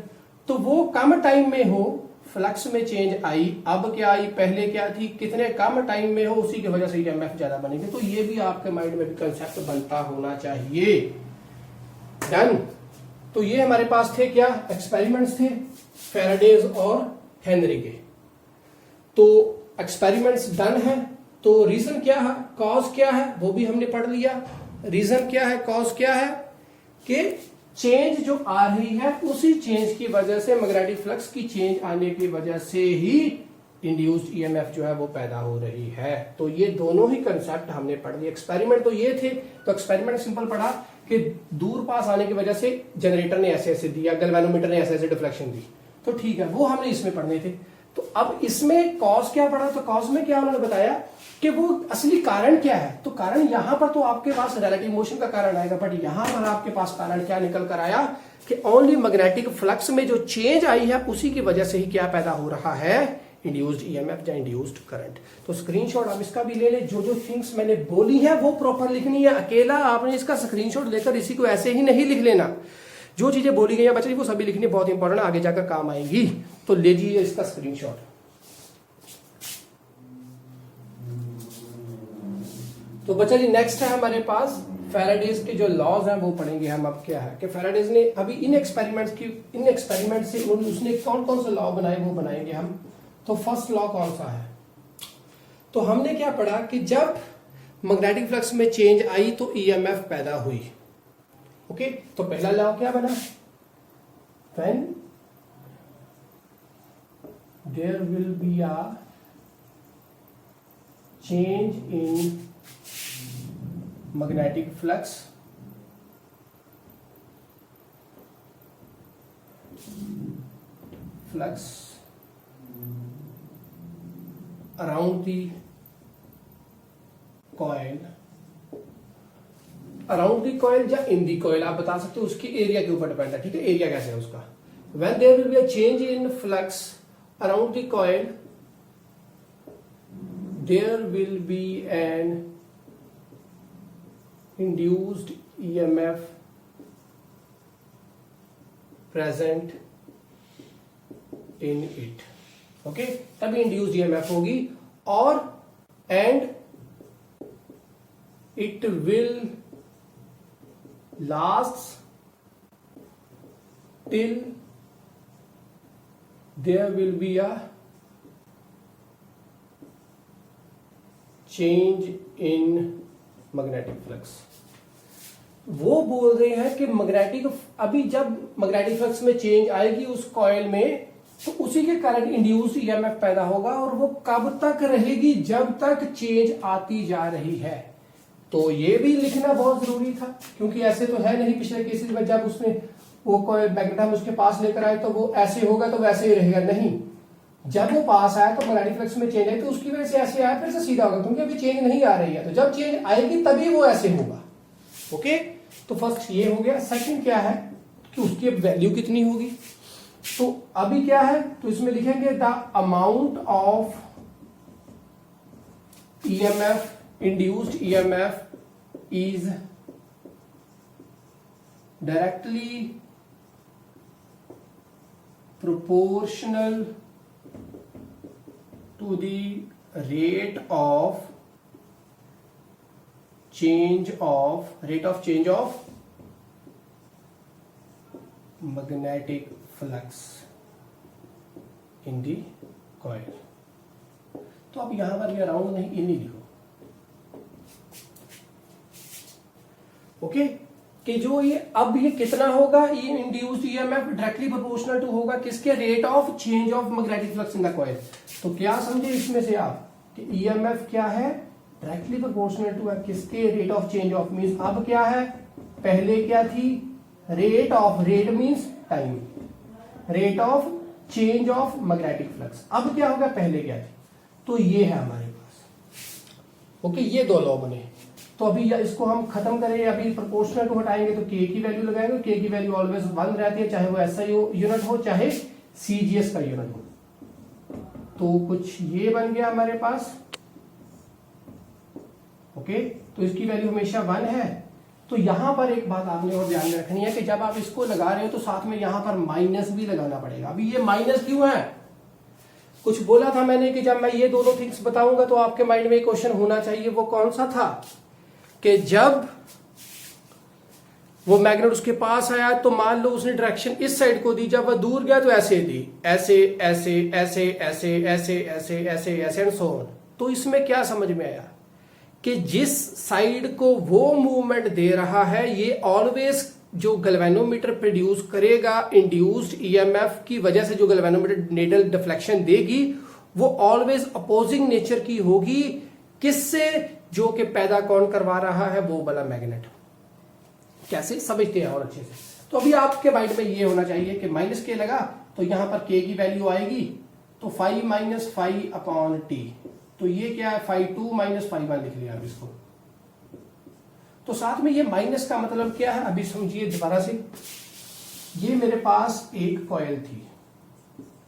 तो वो कम टाइम में हो, फ्लक्स में चेंज आई। अब क्या आई, पहले क्या थी, कितने कम टाइम में हो, उसी की वजह से ईएमएफ ज्यादा बनेगी। तो ये भी आपके माइंड में भी कंसेप्ट बनता होना चाहिए। डन। तो ये हमारे पास थे क्या, एक्सपेरिमेंट्स थे फैराडेज और हेनरी के। तो एक्सपेरिमेंट्स डन है, तो रीजन क्या है, कॉज क्या है, वो भी हमने पढ़ लिया। रीजन क्या है, कॉज क्या है, कि चेंज जो आ रही है उसी चेंज की वजह से, मैग्नेटिक फ्लक्स की चेंज आने की वजह से ही इंड्यूस्ड ईएमएफ जो है वो पैदा हो रही है। तो ये दोनों ही कंसेप्ट हमने पढ़ लिए। एक्सपेरिमेंट तो ये थे, तो एक्सपेरिमेंट सिंपल पढ़ा कि दूर पास आने की वजह से जनरेटर ने ऐसे ऐसे दिया, गैल्वेनोमीटर ने ऐसे ऐसे डिफ्लेक्शन दी, तो ठीक है, वो हमने इसमें पढ़ने थे। तो अब इसमें कॉज क्या पढ़ा, तो कॉज में क्या उन्होंने बताया कि वो असली कारण क्या है। तो कारण यहां पर तो आपके पास रिलेटिव मोशन का कारण आएगा, बट यहां पर आपके पास कारण क्या निकल कर आया कि ओनली मैग्नेटिक फ्लक्स में जो चेंज आई है उसी की वजह से ही क्या पैदा हो रहा है, इंड्यूस्ड ईएमएफ या इंड्यूस्ड करंट। तो स्क्रीनशॉट आप इसका भी ले ले, जो जो थिंग्स मैंने बोली है वो प्रॉपर लिखनी है। अकेला आपने इसका स्क्रीनशॉट लेकर इसी को ऐसे ही नहीं लिख लेना, जो चीजें बोली गई है बच्चे वो सभी लिखनी बहुत इंपॉर्टेंट, आगे जाकर काम आएंगी। तो लीजिए इसका स्क्रीनशॉट। तो बच्चा जी नेक्स्ट है हमारे पास फैराडेज के जो लॉज हैं वो पढ़ेंगे हम। अब क्या है कि फैराडेज ने अभी इन एक्सपेरिमेंट से उसने कौन कौन से लॉ बनाए वो बनाएंगे हम। तो फर्स्ट लॉ कौन सा है, तो हमने क्या पढ़ा कि जब मैग्नेटिक फ्लक्स में चेंज आई तो ईएमएफ पैदा हुई। ओके, तो पहला लॉ क्या बना, when there will be a change in magnetic flux around the coil या इन दी कॉइल, आप बता सकते हो, उसकी एरिया के ऊपर डिपेंड है। ठीक है, एरिया कैसे है उसका। When there will be a change in flux around the coil there will be an induced EMF present in it. Okay, तभी इंड्यूस्ड ईएमएफ होगी, और and it will last till there will be a change in magnetic flux. वो बोल रहे हैं कि magnetic, अभी जब मैग्नेटिक फ्लक्स में चेंज आएगी उस कॉइल में, तो उसी के कारण इंड्यूस्ड ईएमएफ पैदा होगा, और वो कब तक रहेगी, जब तक चेंज आती जा रही है। तो ये भी लिखना बहुत जरूरी था, क्योंकि ऐसे तो है नहीं पिछले केसेस में जब उसने वो कोई मैग्नेटम उसके पास लेकर आए तो वो ऐसे होगा तो वैसे ही रहेगा, नहीं। जब वो पास आया तो मैग्नेटिक फ्लक्स में चेंज आई तो उसकी वजह से ऐसे आया, फिर से सीधा होगा, क्योंकि अभी चेंज नहीं आ रही है। तो जब चेंज आएगी तभी वो ऐसे होगा। ओके, तो फर्स्ट ये हो गया। सेकंड क्या है कि उसकी वैल्यू कितनी होगी। तो अभी क्या है, तो इसमें लिखेंगे the amount of EMF, induced EMF is directly proportional to the rate of change of magnetic flux in the coil. तो अब यहां पर भी अराउंड नहीं, इन ही लिखो। ओके, कि जो ये कितना होगा, ये induced EMF directly proportional to होगा किसके, rate of change of magnetic flux in the coil. तो क्या समझे इसमें से आप कि ईएमएफ क्या है, डायरेक्टली प्रोपोर्शनल टू है किसके, rate of change of. Means अब क्या है, पहले क्या थी, rate of, rate means time, rate of change of magnetic flux. अब क्या होगा, पहले क्या थी। तो ये है हमारे पास। ओके, ये दो लॉ बने। तो अभी इसको हम खत्म करें, अभी प्रोपोर्शनल को हटाएंगे तो के की वैल्यू लगाएंगे, के की वैल्यू ऑलवेज 1 रहती है, चाहे वो एसआई यूनिट हो चाहे सीजीएस का यूनिट हो। तो कुछ ये बन गया हमारे पास, ओके। तो इसकी वैल्यू हमेशा 1 है। तो यहां पर एक बात आपने और ध्यान में रखनी है कि जब आप इसको लगा रहे हो तो साथ में यहां पर माइनस भी लगाना पड़ेगा। अभी ये माइनस क्यों है, कुछ बोला था मैंने कि जब मैं ये दोनों थिंग्स बताऊंगा तो आपके माइंड में क्वेश्चन होना चाहिए, वो कौन सा था कि जब वो मैग्नेट उसके पास आया तो मान लो उसने डायरेक्शन इस साइड को दी, जब वह दूर गया तो ऐसे दी, ऐसे ऐसे ऐसे ऐसे ऐसे ऐसे ऐसे ऐसे एंड सो ऑन। तो इसमें क्या समझ में आया कि जिस साइड को वो मूवमेंट दे रहा है ये ऑलवेज जो गैल्वेनोमीटर प्रोड्यूस करेगा इंड्यूस्ड ईएमएफ की वजह से, जो गैल्वेनोमीटर नीडल डिफ्लेक्शन देगी वो ऑलवेज अपोजिंग नेचर की होगी। किससे, जो कि पैदा कौन करवा रहा है, वो वाला मैग्नेट। कैसे समझते हैं और अच्छे से। तो अभी आपके माइंड में ये होना चाहिए कि माइनस के लगा तो यहां पर के की वैल्यू आएगी, तो 5 माइनस 5 अपॉन टी, तो ये क्या है 5 2 माइनस 5 1 लिख लिया अब इसको। तो साथ में ये माइनस का मतलब क्या है, अभी समझिए दोबारा से। ये मेरे पास एक कॉइल थी,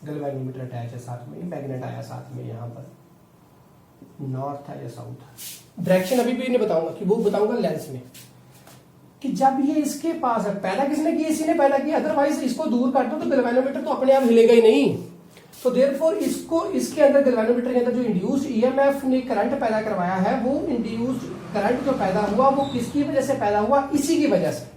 गैल्वेनोमीटर अटैच है साथ में, मैग्नेट आया साथ में, यहां पर नॉर्थ है या साउथ, डायरेक्शन अभी भी नहीं बताऊंगा कि वो बताऊंगा लेंस में, कि जब ये इसके पास है, पैदा किसने की, इसी ने पैदा किया, अदरवाइज इसको दूर कर दो तो गैल्वेनोमीटर तो अपने आप हिलेगा ही नहीं। तो देयरफॉर इसको, इसके अंदर गैल्वेनोमीटर के अंदर जो इंड्यूस्ड ईएमएफ ने करंट पैदा करवाया है, वो इंड्यूस्ड करंट जो पैदा हुआ वो किसकी वजह से पैदा हुआ, इसी की वजह से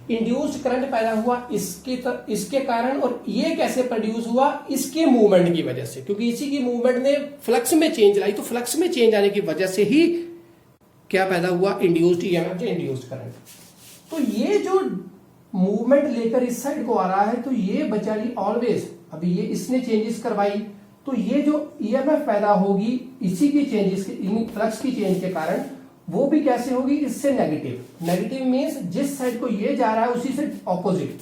इंड्यूस्ड करंट पैदा हुआ इसके कारण। और ये कैसे प्रोड्यूस हुआ, इसके मूवमेंट की वजह से, क्योंकि इसी की मूवमेंट ने फ्लक्स में चेंज लाई, तो फ्लक्स में चेंज आने की वजह से ही क्या पैदा हुआ, इंड्यूस्ड ईएमएफ, जो इंड्यूस्ड करंट। तो ये जो मूवमेंट लेकर इस साइड को आ रहा है, तो ये बेचारी ऑलवेज, अभी ये इसने चेंजेस करवाई, तो ये जो ईएमएफ पैदा होगी इसी की चेंजेस, फ्लक्स की चेंज के कारण, वो भी कैसे होगी, इससे नेगेटिव। नेगेटिव मींस जिस साइड को ये जा रहा है उसी से ऑपोजिट।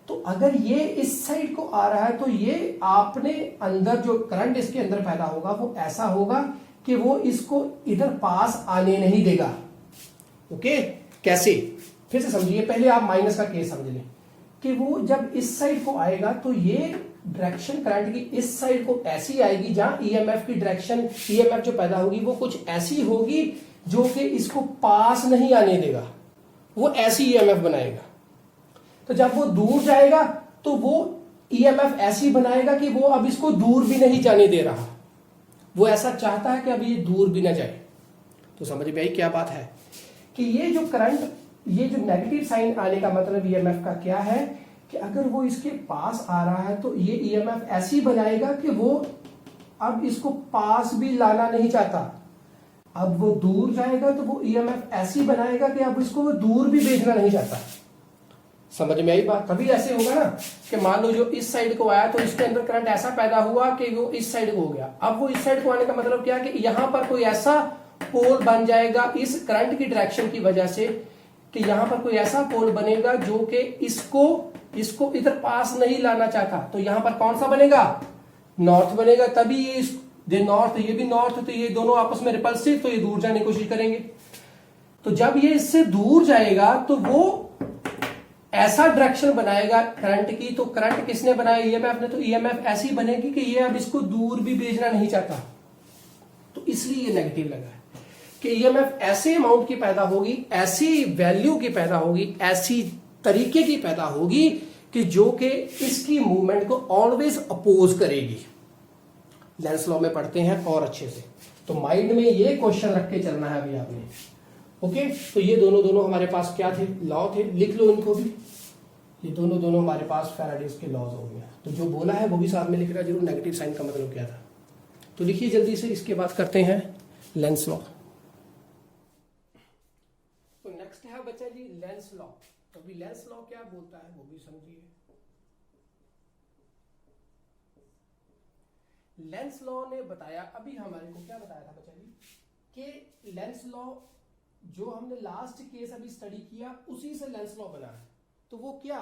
तो अगर ये इस साइड को आ रहा है तो ये आपने अंदर जो करंट इसके अंदर पैदा होगा वो ऐसा होगा कि वो इसको इधर पास आने नहीं देगा। ओके, कैसे, फिर से समझिए, पहले आप माइनस का केस समझ लें कि वो जब इस साइड को आएगा तो ये डायरेक्शन करंट की इस साइड को ऐसी आएगी जहां ईएमएफ की डायरेक्शन, ईएमएफ जो पैदा होगी वो कुछ ऐसी होगी जो कि इसको पास नहीं आने देगा, वो ऐसी ईएमएफ बनाएगा। तो जब वो दूर जाएगा तो वो ईएमएफ ऐसी बनाएगा कि वो अब इसको दूर भी नहीं जाने दे रहा, वो ऐसा चाहता है कि अब ये दूर भी ना जाए। तो समझ में आई क्या बात है, कि ये जो करंट, ये जो नेगेटिव साइन आने का मतलब ईएमएफ का क्या है, कि अगर वो इसके पास आ रहा है तो ये ईएमएफ ऐसी बनाएगा कि वो अब इसको पास भी लाना नहीं चाहता। अब वो दूर जाएगा तो वो ईएमएफ ऐसी बनाएगा कि अब इसको वो दूर भी भेजना नहीं चाहता। समझ में आई बात। कभी ऐसे होगा ना कि मान लो जो इस साइड को आया तो इसके अंदर करंट ऐसा पैदा हुआ कि वो इस साइड को हो गया। अब वो इस साइड को आने का मतलब क्या, कि यहां पर कोई ऐसा पोल बन जाएगा इस करंट की डायरेक्शन की वजह से, कि यहां पर कोई ऐसा पोल बनेगा जो कि इसको इधर पास नहीं लाना चाहता। तो यहां पर कौन सा बनेगा, नॉर्थ बनेगा। तभी ये नॉर्थ, ये भी नॉर्थ, तो ये दोनों आपस में रिपल्सिव, तो ये दूर जाने की कोशिश करेंगे। तो जब ये इससे दूर जाएगा तो वो ऐसा डायरेक्शन बनाएगा करंट की। तो करंट किसने बनाया, ईएमएफ ने। तो ईएमएफ ऐसी बनेगी कि ये अब इसको दूर भी भेजना नहीं चाहता, तो इसलिए ये नेगेटिव लगा है कि ईएमएफ ऐसे अमाउंट की पैदा होगी, ऐसी वैल्यू की पैदा होगी, ऐसी तरीके की पैदा होगी कि जो कि इसकी मूवमेंट को ऑलवेज अपोज करेगी। लेंस लॉ में पढ़ते हैं और अच्छे से, तो माइंड में ये क्वेश्चन रख के चलना है अभी आपने। ओके, तो ये दोनों हमारे पास क्या थे, लॉ थे, लिख लो इनको भी। ये दोनों हमारे पास फैराडेज के लॉज हो गए। तो जो बोला है वो भी साथ में लिखना जरूर, नेगेटिव साइन का मतलब क्या था। तो लिखिए जल्दी से, इसके बाद करते हैं लेंस लॉ। तो नेक्स्ट है बच्चा जी लेंस लॉ। तो अभी लेंस लॉ क्या बोलता है वो भी समझिए। लेंस लॉ ने बताया, अभी हमारे को क्या बताया था बच्चा जी, कि लेंस लॉ जो हमने लास्ट केस अभी स्टडी किया उसी से लेंस लॉ बना है। तो वो क्या,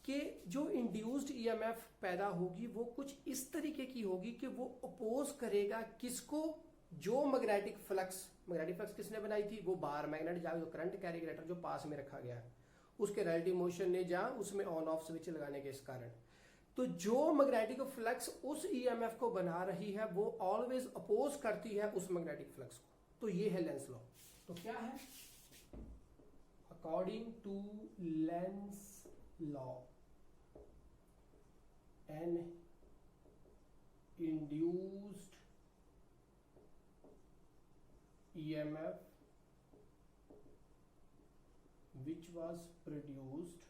कि जो इंड्यूस्ड ईएमएफ पैदा होगी वो कुछ इस तरीके की होगी कि वो अपोज करेगा किसको, जो मैग्नेटिक फ्लक्स किसने बनाई थी? वो बार मैग्नेट, जहां जो करंट कैरियर जो पास में रखा गया है उसके रिलेटिव मोशन ने जहां उसमें ऑन ऑफ स्विच लगाने के इस कारण, तो जो मैग्नेटिक फ्लक्स उस ईएमएफ को बना रही है वो ऑलवेज अपोज करती है उस मैग्नेटिक फ्लक्स को। तो ये है लेंस लॉ। तो क्या है? According to Lenz law an induced EMF which was produced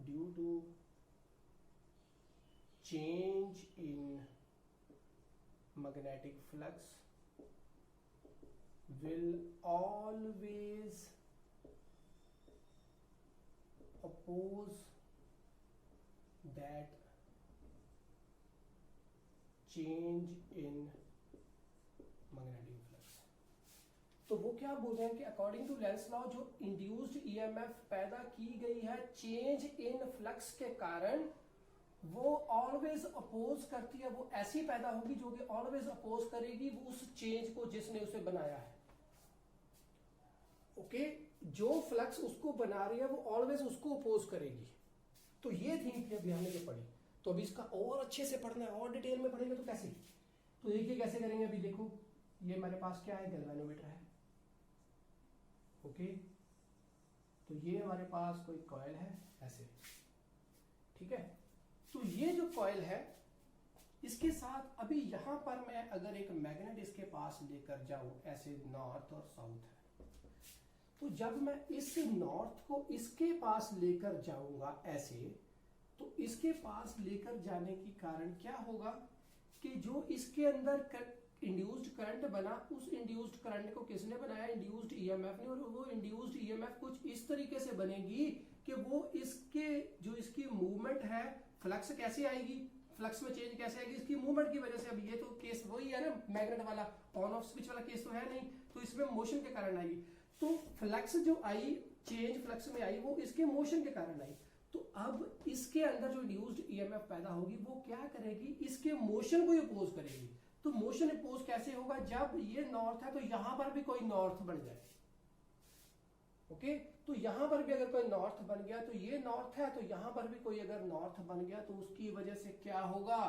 due to change in magnetic flux will always oppose that change in magnetic flux. तो वो क्या बोल रहे हैं कि अकॉर्डिंग टू लेंस लॉ जो इंड्यूस्ड ईएमएफ पैदा की गई है चेंज इन फ्लक्स के कारण, वो ऑलवेज अपोज करती है, वो ऐसी पैदा होगी जो कि ऑलवेज अपोज करेगी वो उस चेंज को जिसने उसे बनाया है। ओके, जो फ्लक्स उसको बना रही है वो ऑलवेज उसको अपोज करेगी। तो ये थिंग थी अभी हमने जो पढ़ी। तो अभी इसका और अच्छे से पढ़ना है, और डिटेल में पढ़ेंगे। तो कैसे? तो देखिए कैसे करेंगे। अभी देखो ये हमारे पास क्या है? गैल्वेनोमीटर है। ओके, तो ये हमारे पास कोई कॉइल है ऐसे, ठीक है। तो ये जो कॉइल है इसके साथ अभी यहां पर मैं अगर एक मैग्नेट इसके पास लेकर जाऊं, ऐसे नॉर्थ और साउथ है, तो जब मैं इस नॉर्थ को इसके पास लेकर जाऊंगा ऐसे, तो इसके पास लेकर जाने के कारण क्या होगा कि जो इसके अंदर इंड्यूस्ड करंट बना, उस इंड्यूस्ड करंट को किसने बनाया? इंड्यूस्ड ईएमएफ ने। और वो इंड्यूस्ड ईएमएफ कुछ इस तरीके से बनेगी कि वो इसके जो इसकी मूवमेंट है, फ्लक्स कैसे आएगी, फ्लक्स में चेंज कैसे आएगी? इसकी मूवमेंट की वजह से। अब ये तो केस वही है ना, मैग्नेट वाला ऑन ऑफ स्विच वाला केस तो है नहीं, तो इसमें मोशन के कारण आएगी। तो फ्लक्स जो आई, चेंज फ्लक्स में आई, वो इसके मोशन के कारण आई। तो अब इसके अंदर जो इंड्यूस्ड ईएमएफ पैदा होगी वो क्या करेगी? इसके मोशन को अपोज करेगी। तो मोशन अपोज कैसे होगा? जब ये नॉर्थ है तो यहां पर भी कोई नॉर्थ बन जाए। ओके, तो यहां पर भी अगर कोई नॉर्थ बन गया, तो ये नॉर्थ है, तो यहां पर भी कोई अगर नॉर्थ बन गया तो उसकी वजह से क्या होगा?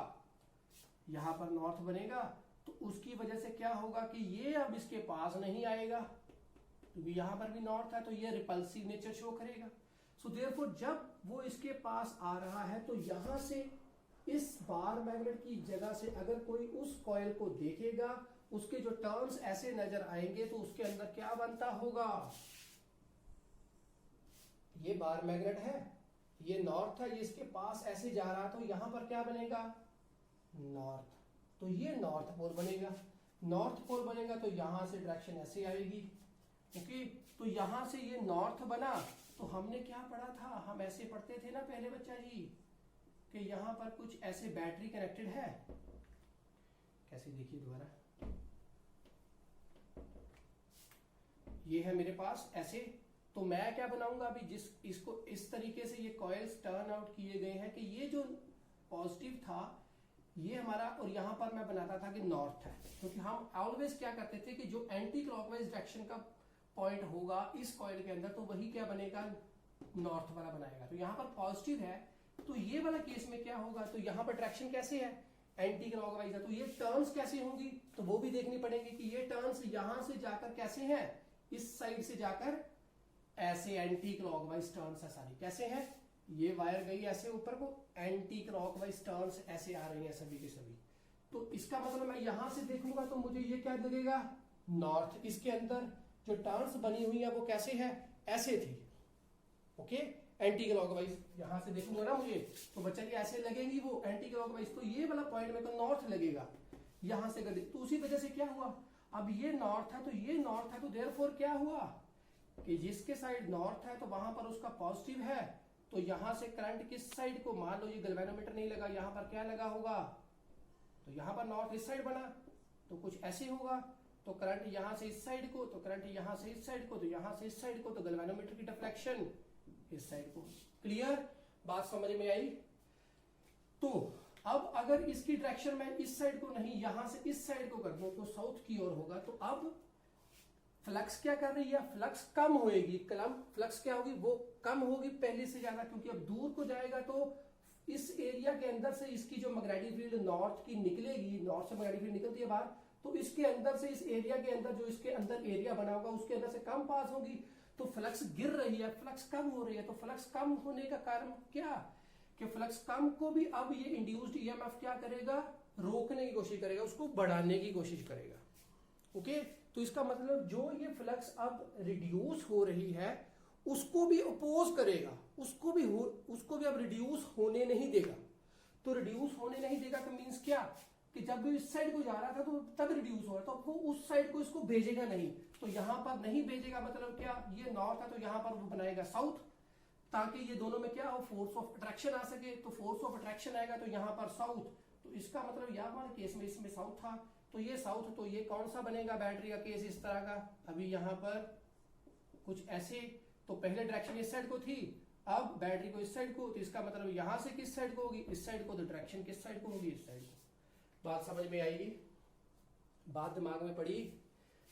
यहां पर नॉर्थ बनेगा तो उसकी वजह से क्या होगा कि ये अब इसके पास नहीं आएगा, क्योंकि यहां पर भी नॉर्थ है, तो ये रिपल्सिव नेचर शो करेगा। सो देयरफॉर जब वो इसके पास आ रहा है तो यहां से इस बार मैग्नेट की जगह से अगर कोई उस कॉइल को देखेगा, उसके जो टर्न्स ऐसे नजर आएंगे, तो उसके अंदर क्या बनता होगा? ये बार मैग्नेट है, ये नॉर्थ है, ये इसके पास ऐसे जा रहा, तो यहां पर क्या बनेगा? नॉर्थ। तो ये नॉर्थ पोल बनेगा। नॉर्थ पोल बनेगा तो यहां से डायरेक्शन ऐसे आएगी। ओके, तो यहां से ये नॉर्थ बना, तो हमने क्या पढ़ा था? हम ऐसे पढ़ते थे ना पहले बच्चा जी, कि यहां पर कुछ ऐसे बैटरी कनेक्टेड है। कैसे? देखिए दोबारा, ये है मेरे पास ऐसे। तो मैं क्या बनाऊंगा अभी? इसको इस तरीके से ये कॉइल्स टर्न आउट किए गए हैं कि ये जो पॉजिटिव था ये हमारा, और यहां पर मैं बनाता था कि नॉर्थ है, क्योंकि हम ऑलवेज क्या करते थे कि जो एंटी क्लॉकवाइज डायरेक्शन का पॉइंट होगा इस कॉइल के अंदर, तो वही क्या बनेगा? नॉर्थ वाला बनाएगा। तो यहां पर पॉजिटिव है, तो ये वाला केस में क्या होगा? तो यहां पर डायरेक्शन कैसे है? एंटी क्लॉकवाइज है, तो ये टर्न्स कैसे होंगी? तो वो भी देखनी पड़ेगी कि ये टर्न्स यहां से जाकर कैसे हैं? इस साइड से जाकर ऐसे एंटी क्लॉकवाइज टर्न्स है सारी। कैसे है? ये वायर गई ऐसे ऊपर को, एंटी क्लॉकवाइज टर्न्स ऐसे आ रही हैं सभी के सभी। तो इसका मतलब मैं यहां से देखूंगा तो मुझे ये क्या लगेगा? नॉर्थ। इसके अंदर जो टर्न्स बनी हुई है वो कैसे है? ऐसे थी। ओके, एंटी क्लॉकवाइज यहां से देखूंगा ना मुझे, तो बच्चा ये ऐसे लगेंगी वो एंटी क्लॉकवाइज। तो ये वाला पॉइंट मेरे को नॉर्थ लगेगा यहां से कर। तो उसी वजह से क्या हुआ? अब ये नॉर्थ है, तो ये नॉर्थ है, तो देयरफॉर क्या हुआ कि जिसके साइड नॉर्थ है तो वहां पर उसका पॉजिटिव है, तो यहां से करंट किस साइड को? मान लो ये गैल्वेनोमीटर नहीं लगा, यहां पर क्या लगा होगा? तो यहां पर नॉर्थ इस साइड बना, तो कुछ ऐसे होगा। तो करंट यहां से इस साइड को, तो करंट यहां से इस साइड को, तो यहां से इस साइड को, तो गैल्वेनोमीटर की डिफ्लेक्शन इस साइड को। क्लियर? बात समझ में आई? तो अब अगर इसकी डायरेक्शन मैं इस साइड को नहीं यहां से इस साइड को कर दूं तो साउथ की ओर होगा, तो अब फ्लक्स क्या कर रही है, फ्लक्स कम होएगी, फ्लक्स क्या होगी, वो कम होगी पहले से ज्यादा, क्योंकि अब दूर को जाएगा तो इस एरिया के अंदर से इसकी जो मैग्नेटिक फील्ड नॉर्थ की निकलेगी, नॉर्थ से मैग्नेटिक फील्ड निकलती है बाहर, तो इसके अंदर से इस एरिया के अंदर जो इसके अंदर एरिया बना होगा उसके अंदर से कम पास होगी, तो फ्लक्स गिर रही है, फ्लक्स कम हो रही है। तो फ्लक्स कम होने का कारण क्या कि फ्लक्स कम को भी अब ये इंड्यूस्ड ईएमएफ क्या करेगा, रोकने की कोशिश करेगा, उसको बढ़ाने की कोशिश करेगा। ओके, तो इसका मतलब जो ये फ्लक्स अब रिड्यूस हो रही है उसको भी अपोज करेगा, उसको भी अब रिड्यूस होने नहीं देगा। तो रिड्यूस होने नहीं देगा तो मींस क्या कि जब भी इस साइड को जा रहा था तो तब रिड्यूस हो रहा, तो वो उस साइड को इसको भेजेगा नहीं, तो यहां पर नहीं भेजेगा, मतलब क्या, ये नॉर्थ है तो यहां पर वो बनाएगा साउथ, ताकि ये दोनों में क्या हो, फोर्स ऑफ अट्रैक्शन आ सके। तो फोर्स ऑफ अट्रैक्शन आएगा तो यहां पर साउथ, तो इसका मतलब यहाँ पर केस में इसमें साउथ था तो ये साउथ, तो ये कौन सा बनेगा, बैटरी का केस इस तरह का। अभी यहाँ पर कुछ ऐसे, तो पहले डायरेक्शन इस साइड को थी, अब बैटरी को इस साइड को, तो इसका मतलब यहां से किस साइड को होगी, इस साइड को, तो डायरेक्शन किस साइड को होगी, इस साइड को। बात समझ में आएगी, बात दिमाग में पड़ी,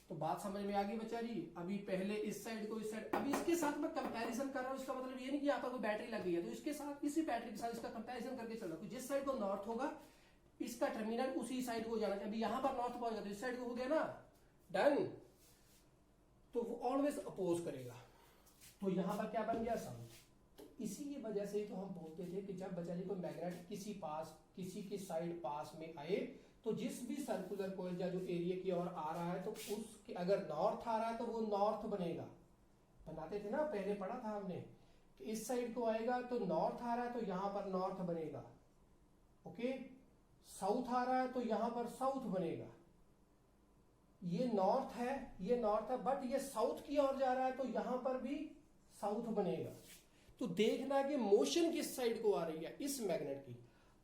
तो बात समझ में आ गई बच्चा जी। अभी पहले इस साइड को इस साइड, अभी इसके साथ मैं कंपैरिजन कर रहा हूं, इसका मतलब ये नहीं कि यहाँ पर कोई बैटरी लग गई है, तो इसके साथ इसी बैटरी के साथ इसका कंपैरिजन करके चल रहा हूं, जिस साइड को नॉर्थ होगा इसका टर्मिनल उसी साइड को जाना चाहिए। अभी यहां पर नॉर्थ पहुंच गया तो इस साइड को हो गया ना, डन, तो वो ऑलवेज अपोज करेगा, तो यहां पर क्या बन गया, साउथ। तो इसी वजह से तो हम बोलते थे कि जब बच्चा जी को मैग्नेट किसी की साइड पास में आए, तो जिस भी सर्कुलर कॉइल या जो एरिया की ओर आ रहा है तो उसके अगर नॉर्थ आ रहा है तो वो नॉर्थ बनेगा, बनाते थे ना, पहले पढ़ा था हमने कि इस साइड को आएगा तो नॉर्थ आ रहा है तो यहां पर नॉर्थ बनेगा, ओके, साउथ आ रहा है तो यहां पर साउथ बनेगा, ये नॉर्थ है बट ये साउथ की ओर जा रहा है तो यहां पर भी साउथ बनेगा। तो देखना कि मोशन किस साइड को आ रही है इस मैग्नेट की,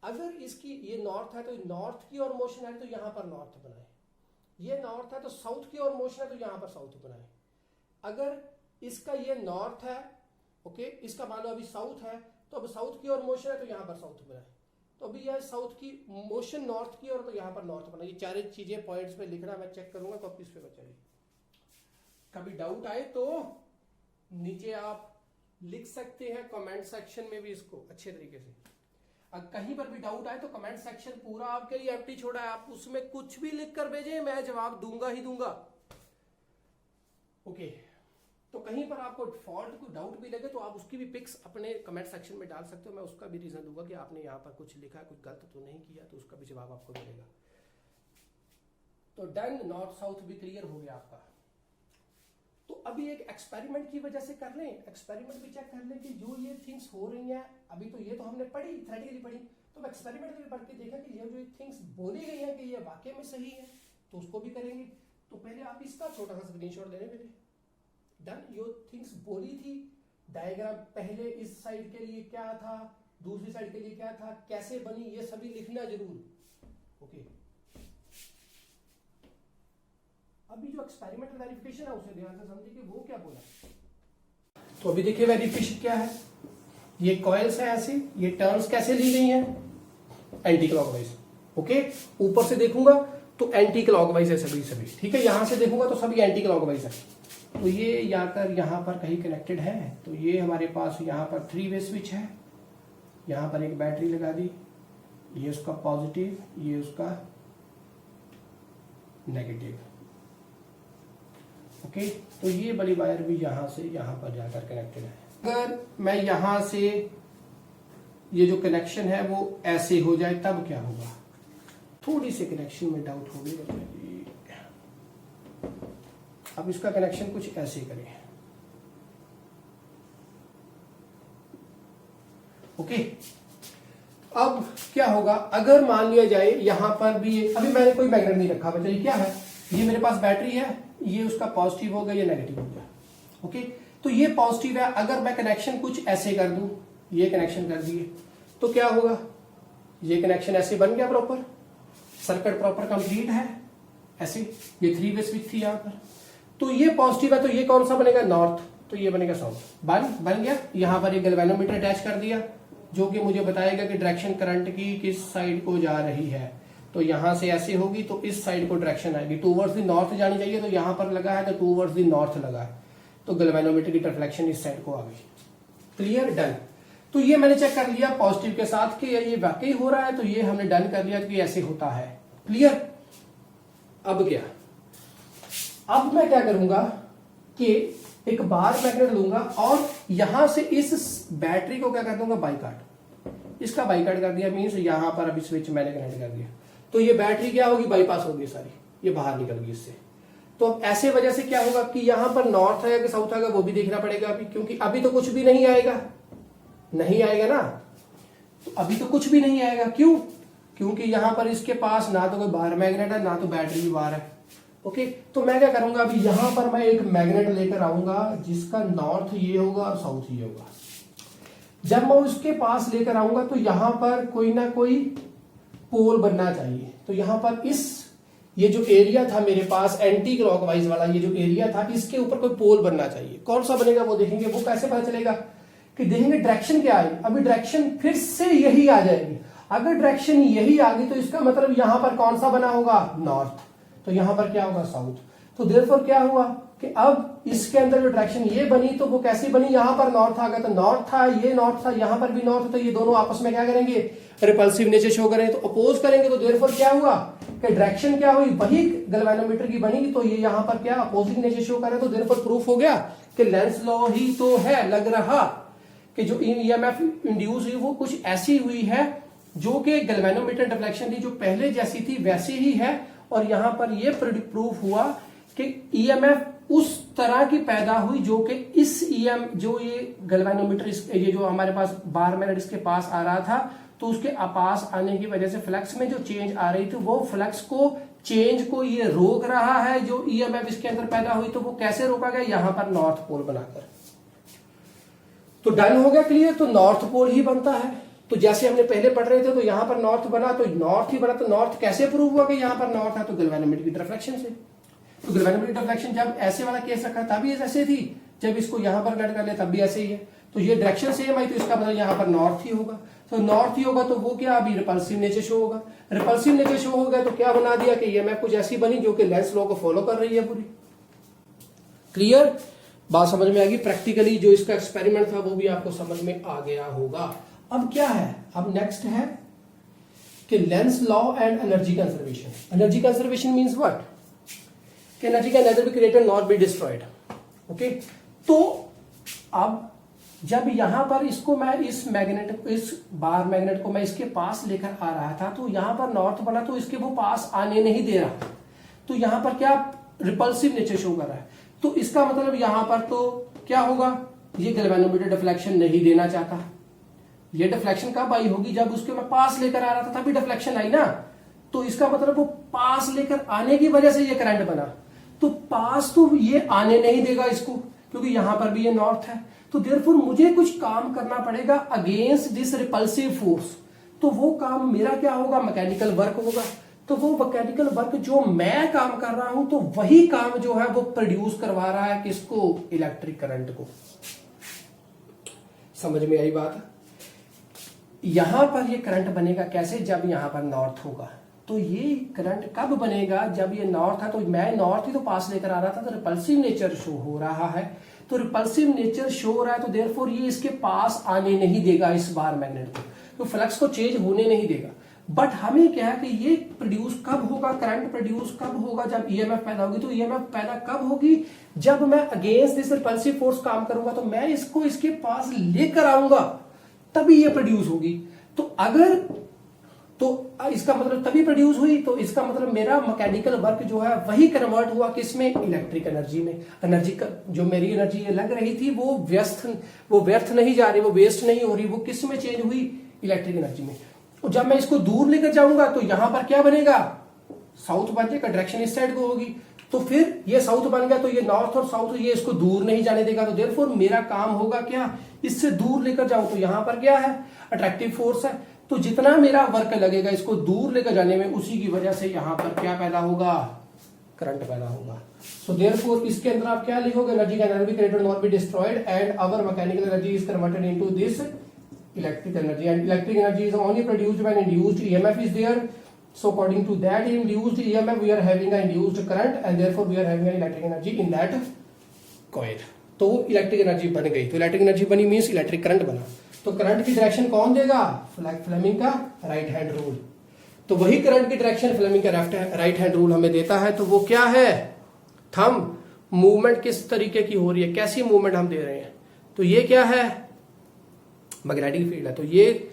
अगर इसकी ये नॉर्थ है तो नॉर्थ की ओर मोशन है तो यहां पर नॉर्थ बनाए, ये नॉर्थ है तो साउथ की ओर मोशन है तो यहां पर साउथ बनाए। अगर इसका ये नॉर्थ है, ओके, इसका मान लो अभी साउथ है तो अब साउथ की ओर मोशन है तो यहां पर साउथ बनाए, तो अभी यह साउथ की मोशन नॉर्थ की ओर तो यहां पर नॉर्थ बनाए। ये चार चीजें पॉइंट्स पे लिखना, मैं चेक करूंगा कॉपीज पे बच्चा जी, कभी डाउट आए तो नीचे आप लिख सकते हैं कमेंट सेक्शन में भी इसको अच्छे तरीके से। अगर कहीं पर भी डाउट आए तो कमेंट सेक्शन पूरा आपके लिए एम्प्टी छोड़ा है, आप उसमें कुछ भी लिख कर भेजें, मैं जवाब दूंगा ही दूंगा। ओके, तो कहीं पर आपको फॉल्ट को डाउट भी लगे तो आप उसकी भी पिक्स अपने कमेंट सेक्शन में डाल सकते हो, मैं उसका भी रीजन दूंगा कि आपने यहाँ पर कुछ लिखा, कुछ गलत तो नहीं किया, तो उसका भी जवाब आपको मिलेगा। तो डन, नॉर्थ साउथ भी क्लियर हो गया आपका। तो अभी एक एक्सपेरिमेंट की वजह से कर लें, एक्सपेरिमेंट भी चेक कर लें कि जो ये थिंग्स हो रही हैं, अभी तो ये तो हमने पढ़ी, थ्योरेटिकली पढ़ी, तो एक्सपेरिमेंट में पढ़ के देखा कि ये जो थिंग्स बोली गई हैं कि ये वाकई में सही है, तो उसको भी करेंगे। तो पहले आप इसका छोटा सा स्क्रीनशॉट ले लें मेरे। डन, यो थिंग्स बोली थी, डायग्राम पहले इस साइड के लिए क्या था, दूसरी साइड के लिए क्या था, कैसे बनी, ये सभी लिखना जरूर। ओके, अभी जो एक्सपेरिमेंटल वेरिफिकेशन है उसे ध्यान से समझिए कि वो क्या बोला। तो अभी देखिए वेरिफिकेशन क्या है, ये कॉइल्स है ऐसे, ये टर्न्स कैसे ली गई हैं, एंटी क्लॉकवाइज। ओके, ऊपर से देखूंगा तो एंटी क्लॉकवाइज है सभी, ठीक है, यहां से देखूंगा तो सभी एंटी क्लॉकवाइज है। तो ये जाकर यहां पर कहीं कनेक्टेड है, तो ये हमारे पास यहां पर 3 वे स्विच है, यहां पर एक बैटरी लगा दी, ये उसका पॉजिटिव, ये उसका नेगेटिव। ओके, तो ये बड़ी वायर भी यहां से यहां पर जाकर कनेक्टेड है। अगर मैं यहां से ये जो कनेक्शन है वो ऐसे हो जाए तब क्या होगा, थोड़ी सी कनेक्शन में डाउट हो गई। अब इसका कनेक्शन कुछ ऐसे करें, ओके। अब क्या होगा, अगर मान लिया जाए यहां पर भी, अभी मैंने कोई मैग्नेट नहीं रखा बच्चा, ये क्या है, ये मेरे पास बैटरी है, ये उसका पॉजिटिव हो गया, ये नेगेटिव हो गया, ओके। तो ये पॉजिटिव है, अगर मैं कनेक्शन कुछ ऐसे कर दूं, ये कनेक्शन कर दिए तो क्या होगा, ये कनेक्शन ऐसे बन गया, प्रॉपर सर्किट प्रॉपर कंप्लीट है ऐसे, ये 3 वे स्विच थी यहां पर, तो ये पॉजिटिव है, तो ये कौन सा बनेगा, नॉर्थ, तो ये बनेगा साउथ, बन गया। यहां पर एक गैल्वेनोमीटर अटैच कर दिया, जो कि मुझे बताएगा कि डायरेक्शन करंट की किस साइड को जा रही है। तो यहां से ऐसे होगी तो इस साइड को डायरेक्शन आएगी, टूवर्ड्स द नॉर्थ जानी चाहिए, तो यहां पर लगा है तो टूवर्ड्स द नॉर्थ लगा है, तो गैल्वेनोमीटर की रिफ्लेक्शन इस साइड को आ गई। Clear, done. तो ये मैंने चेक कर लिया पॉजिटिव के साथ कि ये वाकई हो रहा है, तो ये हमने डन कर लिया कि ऐसे होता है। क्लियर। अब क्या, अब मैं क्या करूंगा कि एक बार मैग्नेट लूंगा और यहां से इस बैटरी को क्या कर दूंगा, बाइकाट, इसका बाइकाट कर दिया, मीन्स यहां पर अभी स्विच मैंने कनेक्ट कर दिया, तो ये बैटरी क्या होगी, बाईपास होगी सारी, ये बाहर निकल गई इससे। तो अब ऐसे वजह से क्या होगा कि यहां पर नॉर्थ आएगा कि साउथ आएगा वो भी देखना पड़ेगा अभी, क्योंकि अभी तो कुछ भी नहीं आएगा, नहीं आएगा ना, तो अभी तो कुछ भी नहीं आएगा। क्यों? क्योंकि यहां पर इसके पास ना तो कोई बाहर मैग्नेट है ना तो बैटरी भी बाहर है। ओके, तो मैं क्या करूंगा, अभी यहां पर मैं एक मैग्नेट लेकर आऊंगा जिसका नॉर्थ ये होगा और साउथ ये होगा। जब मैं उसके पास लेकर आऊंगा तो यहां पर कोई ना कोई पोल बनना चाहिए। तो यहां पर ये जो एरिया था मेरे पास एंटी क्लॉकवाइज वाला, ये जो एरिया था, इसके ऊपर कोई पोल बनना चाहिए। कौन सा बनेगा वो देखेंगे। वो कैसे पता चलेगा कि देखेंगे डायरेक्शन क्या है। अभी डायरेक्शन फिर से यही आ जाएगी। अगर डायरेक्शन यही आ गई तो इसका मतलब यहां पर कौन सा बना होगा, नॉर्थ, तो यहां पर क्या होगा, साउथ। तो देयरफॉर क्या हुआ कि अब इसके अंदर जो डायरेक्शन ये बनी तो वो कैसी बनी, यहां पर नॉर्थ आ गया, तो नॉर्थ था, ये नॉर्थ था, यहां पर भी नॉर्थ, तो ये दोनों आपस में क्या करेंगे, रिपल्सिव नेचर शो करेंगे, तो अपोज करेंगे। तो देयरफॉर क्या हुआ कि डायरेक्शन क्या हुई, वही गैल्वेनोमीटर की बनी, तो ये यहां पर क्या अपोजिंग नेचर शो करे। तो देयरफॉर प्रूफ हो गया कि लेंस लॉ ही तो है। लग रहा कि जो ईएमएफ इंड्यूस हुई वो कुछ ऐसी हुई है जो कि गैल्वेनोमीटर डिफ्लेक्शन थी जो पहले जैसी थी वैसी ही है, और यहां पर ये प्रूफ हुआ कि ईएमएफ उस तरह की पैदा हुई जो कि इस जो ये गैल्वेनोमीटर ये जो हमारे पास बार मैग्नेट इसके पास आ रहा था, तो उसके पास आने की वजह से फ्लक्स में जो चेंज आ रही थी वो फ्लक्स को चेंज को ये रोक रहा है। जो ईएमएफ इसके अंदर पैदा हुई तो वो कैसे रोका गया, यहां पर नॉर्थ पोल बनाकर। तो डन हो गया, क्लियर। तो नॉर्थ पोल ही बनता है। तो जैसे हमने पहले पढ़ रहे थे तो यहां पर नॉर्थ बना, तो नॉर्थ ही बना। तो नॉर्थ कैसे प्रूव हुआ कि यहां पर नॉर्थ है, तो गैल्वेनोमीटर की रिफ्लेक्शन से। तो गैल्वेनोमीटर रिफ्लेक्शन जब ऐसे वाला केस रखा तभी ऐसे थी, जब इसको यहां पर कनेक्ट कर ले तब भी ऐसे ही है। तो ये डायरेक्शन सेम आई तो इसका मतलब यहां पर नॉर्थ ही होगा। तो नॉर्थ ही होगा तो वो क्या, अभी रिपल्सिव नेचर शो होगा। रिपल्सिव नेचर शो हो गया तो क्या बना दिया कि ये मैप कुछ ऐसी बनी जो कि लेंस लॉ को फॉलो कर रही है पूरी। क्लियर, बात समझ में आ गई। प्रैक्टिकली जो इसका एक्सपेरिमेंट था वो भी आपको समझ में आ गया होगा। अब क्या है, अब नेक्स्ट है कि Lenz law and energy conservation. Energy conservation means what, कि energy can neither be created not be destroyed. Okay, तो अब जब यहां पर इसको मैं इस मैग्नेट, इस बार मैग्नेट को मैं इसके पास लेकर आ रहा था तो यहां पर नॉर्थ बना, तो इसके वो पास आने नहीं दे रहा, तो यहां पर क्या रिपल्सिव नेचर शो कर रहा है। तो इसका मतलब यहां पर तो क्या होगा, ये गैल्वेनोमीटर डिफ्लेक्शन नहीं देना चाहता। ये डिफ्लेक्शन कब आई होगी, जब उसके मैं पास लेकर आ रहा था तभी डिफ्लेक्शन आई ना। तो इसका मतलब वो पास लेकर आने की वजह से ये करंट बना। तो पास तो ये आने नहीं देगा इसको, क्योंकि यहां पर भी ये नॉर्थ है। तो देयरफॉर मुझे कुछ काम करना पड़ेगा अगेंस्ट दिस रिपल्सिव फोर्स। तो वो काम मेरा क्या होगा, मैकेनिकल वर्क होगा। तो वो मैकेनिकल वर्क जो मैं काम कर रहा हूं तो वही काम जो है वो प्रोड्यूस करवा रहा है किसको, इलेक्ट्रिक करंट को। समझ में आई बात। यहां पर ये करंट बनेगा कैसे, जब यहां पर नॉर्थ होगा। तो ये करंट कब बनेगा, जब ये नॉर्थ है। तो मैं नॉर्थ ही तो पास लेकर आ रहा था, तो रिपल्सिव नेचर शो हो रहा है। तो रिपल्सिव नेचर शो हो रहा है तो देयरफॉर ये इसके पास आने नहीं देगा इस बार मैग्नेट को, तो फ्लक्स को चेंज होने नहीं देगा। बट हमें क्या है कि ये प्रोड्यूस कब होगा, करंट प्रोड्यूस कब होगा, जब ईएमएफ पैदा होगी। तो ईएमएफ पैदा कब होगी, जब मैं अगेंस्ट दिस रिपल्सिव फोर्स काम करूंगा। तो मैं इसको इसके पास लेकर आऊंगा तभी ये प्रोड्यूस होगी। तो अगर तो इसका मतलब तभी प्रोड्यूस हुई, तो इसका मतलब मेरा मैकेनिकल वर्क जो है वही कन्वर्ट हुआ किसमें, इलेक्ट्रिक एनर्जी में। एनर्जी का जो मेरी एनर्जी ये लग रही थी वो व्यर्थ नहीं जा रही, वो वेस्ट नहीं हो रही, वो किस में चेंज हुई, इलेक्ट्रिक एनर्जी में। और जब मैं इसको दूर लेकर जाऊंगा तो यहां पर क्या बनेगा, साउथ बन जाएगा, डायरेक्शन इस साइड को होगी। तो फिर ये साउथ बन गया तो ये नॉर्थ और साउथ ये इसको दूर नहीं जाने देगा। तो देयरफॉर मेरा काम होगा क्या, इससे दूर लेकर जाऊं। तो यहां पर क्या है, अट्रैक्टिव फोर्स है। तो जितना मेरा वर्क लगेगा इसको दूर लेकर जाने में, उसी की वजह से यहां पर क्या पैदा होगा, करंट पैदा होगा। सो देयरफॉर इसके अंदर आप क्या लिखोगे, energy can neither be created not be destroyed and our mechanical energy is converted into this electric energy, and electric energy is only produced when induced EMF is there. So according to that induced EMF we are having an induced current and therefore we are having an electric energy in that coil. तो electric energy बन गई, तो electric energy बनी means electric current बना। तो current की direction कौन देगा? फ्लेमिंग का राइट हैंड रूल। तो वही करंट की डायरेक्शन फ्लेमिंग का राइट हैंड रूल हमें देता है। तो वो क्या है? थंब मूवमेंट किस तरीके की हो रही है, कैसी मूवमेंट हम दे रहे हैं। तो ये क्या है? मैग्नेटिक फील्ड है। तो ये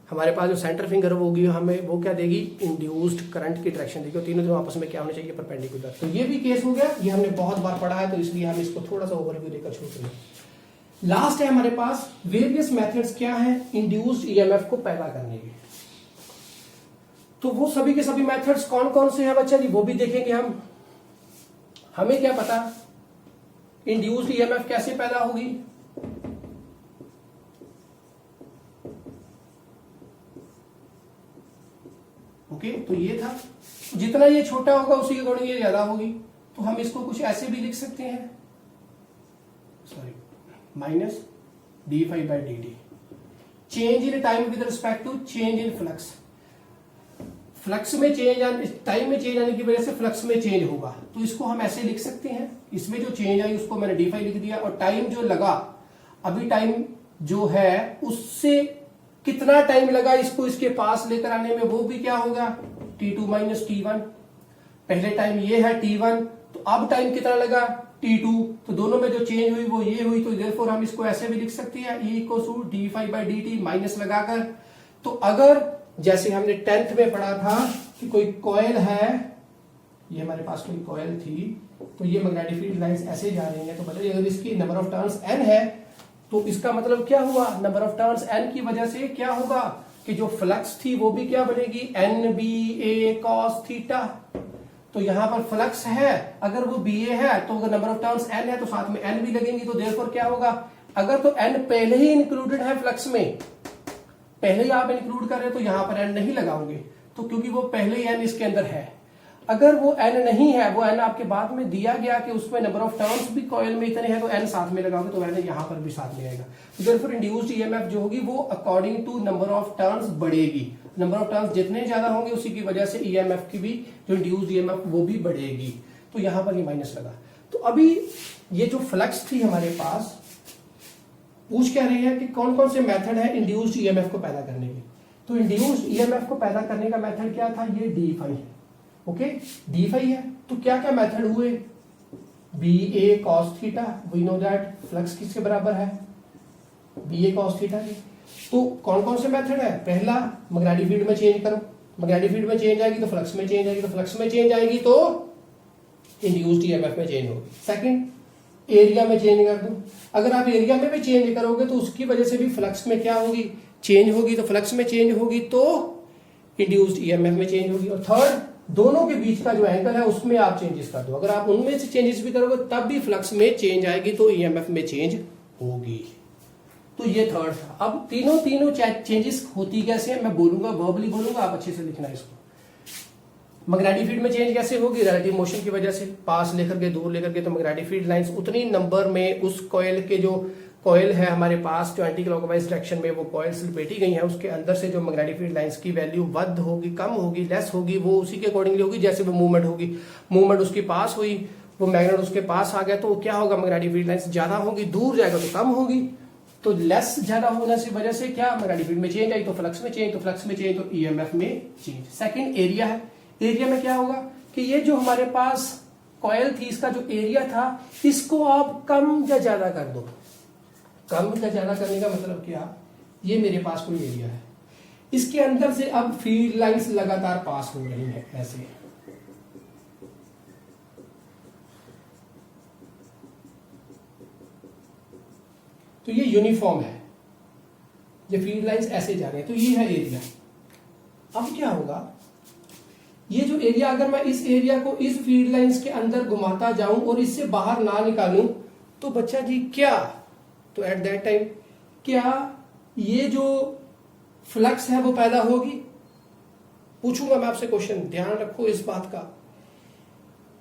हमारे पास जो सेंटर फिंगर होगी हमें वो क्या देगी? इंड्यूस्ड करंट की डायरेक्शन देगी। और तीनों आपस में क्या होने चाहिए? परपेंडिकुलर। तो ये भी केस हो गया, ये हमने बहुत बार पढ़ा है तो इसलिए हम इसको थोड़ा सा ओवरव्यू देकर छोड़ रहे हैं। लास्ट है हमारे पास वेरियस मेथड्स क्या है इंड्यूस्ड ईएमएफ को पैदा करने के। तो वो सभी के सभी मेथड्स कौन कौन से हैं बच्चा जी, वो भी देखेंगे हम। हमें क्या पता इंड्यूस्ड ईएमएफ कैसे पैदा होगी? ओके, तो ये था। जितना ये छोटा होगा उसी के अकॉर्डिंग ये ज्यादा होगी। तो हम इसको कुछ ऐसे भी लिख सकते हैं, sorry, minus d∅/dt change in time with respect to change in flux. Flux में चेंज आने, टाइम में चेंज आने की वजह से फ्लक्स में चेंज होगा। तो इसको हम ऐसे लिख सकते हैं, इसमें जो चेंज आई उसको मैंने d∅ लिख दिया, और टाइम जो लगा, अभी टाइम जो है उससे कितना टाइम लगा इसको इसके पास लेकर आने में, वो भी क्या होगा? t2 - t1। पहले टाइम ये है t1, तो अब टाइम कितना लगा? t2। तो दोनों में जो चेंज हुई वो ये हुई। तो देयरफॉर हम इसको ऐसे भी लिख सकते हैं, E = d∅/dt माइनस लगाकर। तो अगर जैसे हमने 10th में पढ़ा था कि कोई कॉइल है, ये हमारे पास कोई कॉइल थी, तो ये मैग्नेटिक फील्ड लाइंस ऐसे जा रही है। तो बताइए अगर इसकी नंबर ऑफ टर्न्स n है तो इसका मतलब क्या हुआ? नंबर ऑफ टर्न्स n की वजह से क्या होगा कि जो फ्लक्स थी वो भी क्या बनेगी? NBA cos theta. तो यहां पर फ्लक्स है, अगर वो BA है तो अगर नंबर ऑफ टर्न्स n है तो साथ में n भी लगेंगी। तो देयरफॉर क्या होगा? अगर तो n पहले ही इंक्लूडेड है फ्लक्स में, पहले ही आप इंक्लूड कर रहे हैं तो यहां पर n नहीं लगाओगे, तो क्योंकि वो पहले ही n इसके अंदर है। अगर वो n नहीं है, वो n आपके बाद में दिया गया कि उसमें नंबर ऑफ टर्न्स भी कॉइल में इतने हैं, तो n साथ में लगाओगे तो n यहां पर भी साथ में आएगा। तो देयरफॉर इंड्यूस्ड ईएमएफ जो होगी वो according to number of turns बढ़ेगी। नंबर ऑफ टर्न्स जितने ज्यादा होंगे उसी की वजह से ईएमएफ की भी जो इंड्यूस्ड ईएमएफ वो भी बढ़ेगी। तो यहां पर ये माइनस लगा। तो अभी ये जो फ्लक्स थी हमारे पास, पूछ क्या रही है कि कौन कौन से मेथड है इंड्यूस्ड ईएमएफ को पैदा करने के। तो इंड्यूस्ड ईएमएफ को पैदा करने का मेथड क्या था? ये d∅ है। ओके, d∅ है। तो क्या क्या मेथड हुए? BA cos थीटा, वी नो दैट फ्लक्स किसके बराबर है? BA cos थीटा की। तो कौन कौन से मेथड है? पहला, मैग्नेटिक फील्ड में चेंज करो। मैग्नेटिक फील्ड में चेंज आएगी तो फ्लक्स में चेंज आएगी, तो फ्लक्स में चेंज आएगी तो इंड्यूस्ड ईएमएफ में चेंज होगी। सेकंड, एरिया में चेंज कर दो। अगर आप एरिया में भी चेंज करोगे तो उसकी वजह से भी फ्लक्स में क्या होगी? चेंज होगी। तो फ्लक्स में चेंज होगी तो इंड्यूस्ड ईएमएफ में चेंज होगी। और थर्ड, दोनों के बीच का जो एंगल है उसमें आप चेंजेस कर दो। अगर आप उनमें से चेंजेस भी करोगे तब भी फ्लक्स में चेंज आएगी, तो ईएमएफ में चेंज होगी। तो ये थर्ड था। अब तीनों चेंजेस होती कैसे है मैं बोलूंगा, वर्बली बोलूंगा, आप अच्छे से लिखना इसको। मैग्नेटिक फील्ड में चेंज कैसे होगी? रिलेटिव मोशन की वजह से, पास लेकर के दूर लेकर के। तो मैग्नेटिक फील्ड लाइंस उतनी नंबर में उस कॉइल के, जो कॉइल है हमारे पास जो एंटी क्लॉकवाइज डायरेक्शन में वो कॉइल्स लपेटी गई हैं, उसके अंदर से जो मैग्नेटिक फील्ड लाइंस की वैल्यू वध होगी, कम होगी, लेस होगी, वो उसी के अकॉर्डिंगली होगी जैसे वो मूवमेंट होगी। मूवमेंट उसके पास हुई, वो मैग्नेट उसके पास आ गया, तो क्या होगा? मैग्नेटिक फील्ड लाइंस ज्यादा होगी, दूर जाएगा तो कम होगी। तो लेस ज्यादा होने की वजह से क्या? मैग्नेटिक फील्ड में चेंज आई तो फ्लक्स में चेंज, तो फ्लक्स में चेंज तो ईएमएफ में चेंज। सेकंड, एरिया है। एरिया में क्या होगा कि ये जो हमारे पास कॉइल थी, इसका जो एरिया था, इसको आप कम या ज्यादा कर दो। कम या ज्यादा करने का मतलब क्या? ये मेरे पास कोई एरिया है, इसके अंदर से अब फील्ड लाइंस लगातार पास हो रही हैं ऐसे। तो ये यूनिफॉर्म है, ये फील्ड लाइंस ऐसे जा रहे हैं, तो ये है एरिया। अब क्या होगा? ये जो एरिया, अगर मैं इस एरिया को इस फील्ड लाइंस के अंदर घुमाता जाऊं और इससे बाहर ना निकालूं, तो बच्चा जी क्या? तो एट दैट टाइम क्या ये जो फ्लक्स है वो पैदा होगी? पूछूंगा मैं आपसे क्वेश्चन, ध्यान रखो इस बात का।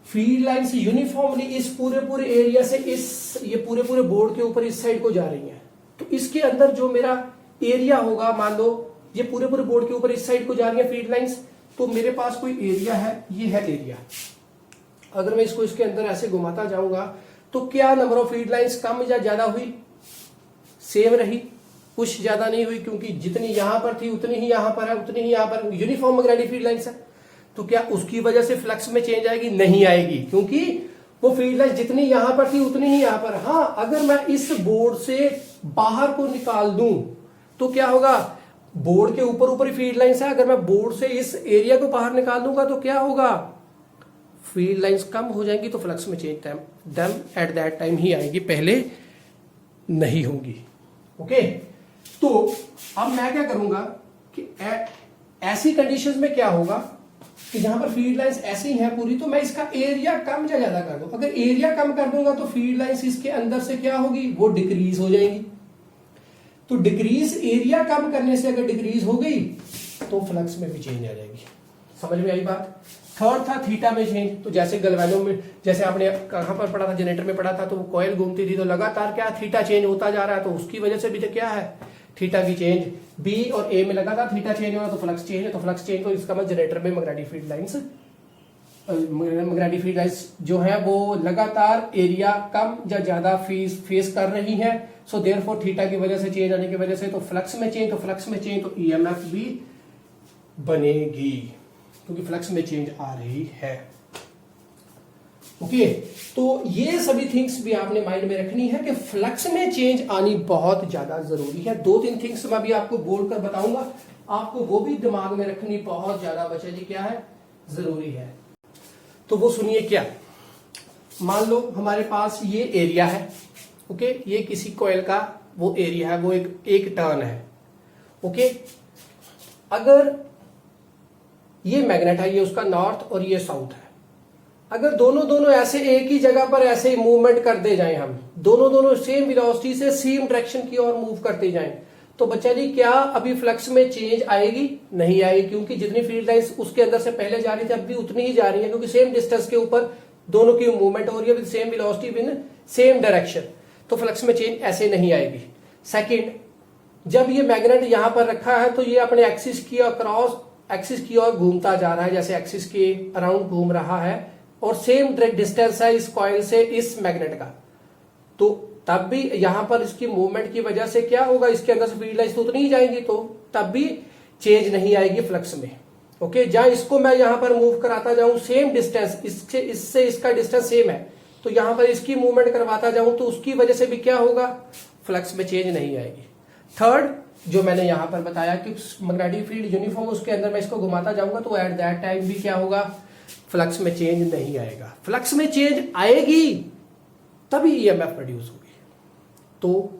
फील्ड लाइंस यूनिफॉर्मली इस पूरे एरिया से इस ये पूरे बोर्ड के ऊपर इस साइड को जा रही है, तो इसके अंदर जो मेरा एरिया होगा, मान लो ये पूरे पूरे बोर्ड के ऊपर इस साइड को जा रही है फील्ड लाइंस, तो मेरे पास कोई एरिया है, ये है एरिया। अगर मैं इसको इसके अंदर ऐसे घुमाता जाऊंगा तो क्या नंबर ऑफ फील्ड लाइंस कम या ज्यादा हुई? सेम रही, कुछ ज्यादा नहीं हुई, क्योंकि जितनी यहां पर थी उतनी ही यहां पर है, उतनी ही यहां पर यूनिफॉर्म मैग्नेटिक फील्ड लाइंस है। तो क्या उसकी वजह से फ्लक्स में चेंज आएगी? नहीं आएगी, क्योंकि वो फील्ड लाइन जितनी यहां पर थी उतनी ही यहां पर। हाँ, अगर मैं इस बोर्ड से बाहर को निकाल दूं तो क्या होगा? बोर्ड के ऊपर ऊपर ही फील्ड लाइंस है, अगर मैं बोर्ड से इस एरिया को बाहर निकाल दूंगा तो क्या होगा? फील्ड लाइंस कम हो जाएंगी, तो फ्लक्स में change time at that time ही आएगी, पहले नहीं होगी। ओके, तो अब मैं क्या करूंगा कि ऐसी कंडीशंस में क्या होगा कि जहां पर फील्ड लाइंस ऐसी हैं पूरी, तो मैं इसका एरिया कम या ज्यादा कर दूं। अगर एरिया कम कर दूंगा तो फील्ड लाइंस इसके अंदर से क्या होगी? वो डिक्रीज हो जाएंगी। तो डिक्रीज, एरिया कम करने से अगर डिक्रीज हो गई तो फ्लक्स में भी चेंज आ जाएगी। समझ में आई बात? थर्ड था थीटा में चेंज। तो जैसे गलवैनो में, जैसे आपने कहां पर पढ़ा था, जनरेटर में पढ़ा था, तो वो कॉइल घूमती थी तो लगातार क्या थीटा चेंज होता जा रहा है, तो उसकी वजह से भी तो क्या है? थीटा की चेंज। बी और ए में लगातार थीटा चेंज हो रहा है तो फ्लक्स चेंज है, तो फ्लक्स चेंज, तो इसका मतलब जनरेटर में मैग्नेटिक फील्ड लाइंस जो है वो लगातार एरिया कम या ज्यादा फेस कर रही है। सो देयरफॉर थीटा की वजह से चेंज आने की वजह से तो फ्लक्स में चेंज, तो फ्लक्स में चेंज तो ईएमएफ भी बनेगी, क्योंकि फ्लक्स में चेंज आ रही है। ओके, तो ये सभी थिंग्स भी आपने माइंड में रखनी है कि फ्लक्स में चेंज आनी बहुत ज्यादा जरूरी है। 2-3 थिंग्स मैं भी आपको बोलकर बताऊंगा, आपको वो भी दिमाग में रखनी बहुत ज्यादा बच्चा जी क्या है? जरूरी है। तो वो सुनिए क्या, मान लो हमारे पास ये एरिया है। ओके, ये किसी कॉइल का वो एरिया है, वो एक टर्न है। ओके, अगर ये मैग्नेट है, ये उसका नॉर्थ और ये साउथ है, अगर दोनों ऐसे एक ही जगह पर ऐसे मूवमेंट कर दे जाएं, हम दोनों सेम वेलोसिटी से सेम डायरेक्शन की ओर मूव करते जाएं, तो बच्चा जी क्या अभी फ्लक्स में चेंज आएगी? नहीं आएगी, क्योंकि जितनी फील्ड लाइंस उसके अंदर से पहले जा रही थी अब भी उतनी ही जा रही है, क्योंकि सेम डिस्टेंस के ऊपर दोनों की मूवमेंट हो रही है with same velocity with same direction, तो फ्लक्स में चेंज ऐसे नहीं आएगी। सेकेंड, जब ये मैग्नेट यहां पर रखा है तो ये अपने एक्सिस की क्रॉस एक्सिस की ओर घूमता जा रहा है, जैसे एक्सिस के अराउंड घूम रहा है, और सेम डिस्टेंस है इस कॉइल से इस मैग्नेट का, तो तब भी यहां पर इसकी मूवमेंट की वजह से क्या होगा? इसके अंदर से फील्ड लाइंस तो उतनी ही जाएंगी, तो तब भी चेंज नहीं आएगी फ्लक्स में। ओके, जहां इसको मैं यहां पर मूव कराता जाऊं, सेम डिस्टेंस इससे इसका डिस्टेंस सेम है, तो यहां पर इसकी मूवमेंट करवाता जाऊं तो उसकी वजह से भी क्या होगा? फ्लक्स में चेंज नहीं आएगी। थर्ड, जो मैंने यहां पर बताया कि मैग्नेटिक फील्ड यूनिफॉर्म, उसके अंदर मैं इसको घुमाता जाऊंगा तो एट दैट टाइम भी क्या होगा? फ्लक्स में चेंज नहीं आएगा। फ्लक्स में चेंज आएगी तभी ईएमएफ प्रोड्यूस होगी। तो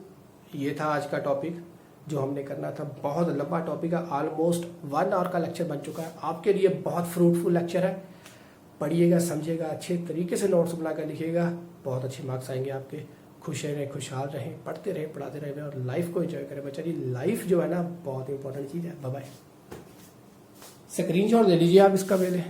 ये था आज का टॉपिक जो हमने करना था। बहुत लंबा टॉपिक है, ऑलमोस्ट 1 आवर का लेक्चर बन चुका है, आपके लिए बहुत फ्रूटफुल लेक्चर है। पढ़िएगा, समझिएगा, अच्छे तरीके से नोट्स बनाकर लिखिएगा, बहुत अच्छे मार्क्स आएंगे आपके। खुश रहें, खुशहाल रहें, पढ़ते रहें, पढ़ाते रहें और लाइफ को एंजॉय करें। बच्चा जी, लाइफ जो है ना बहुत इंपॉर्टेंट चीज़ है। Bye bye. स्क्रीनशॉट ले लीजिए आप इसका पहले।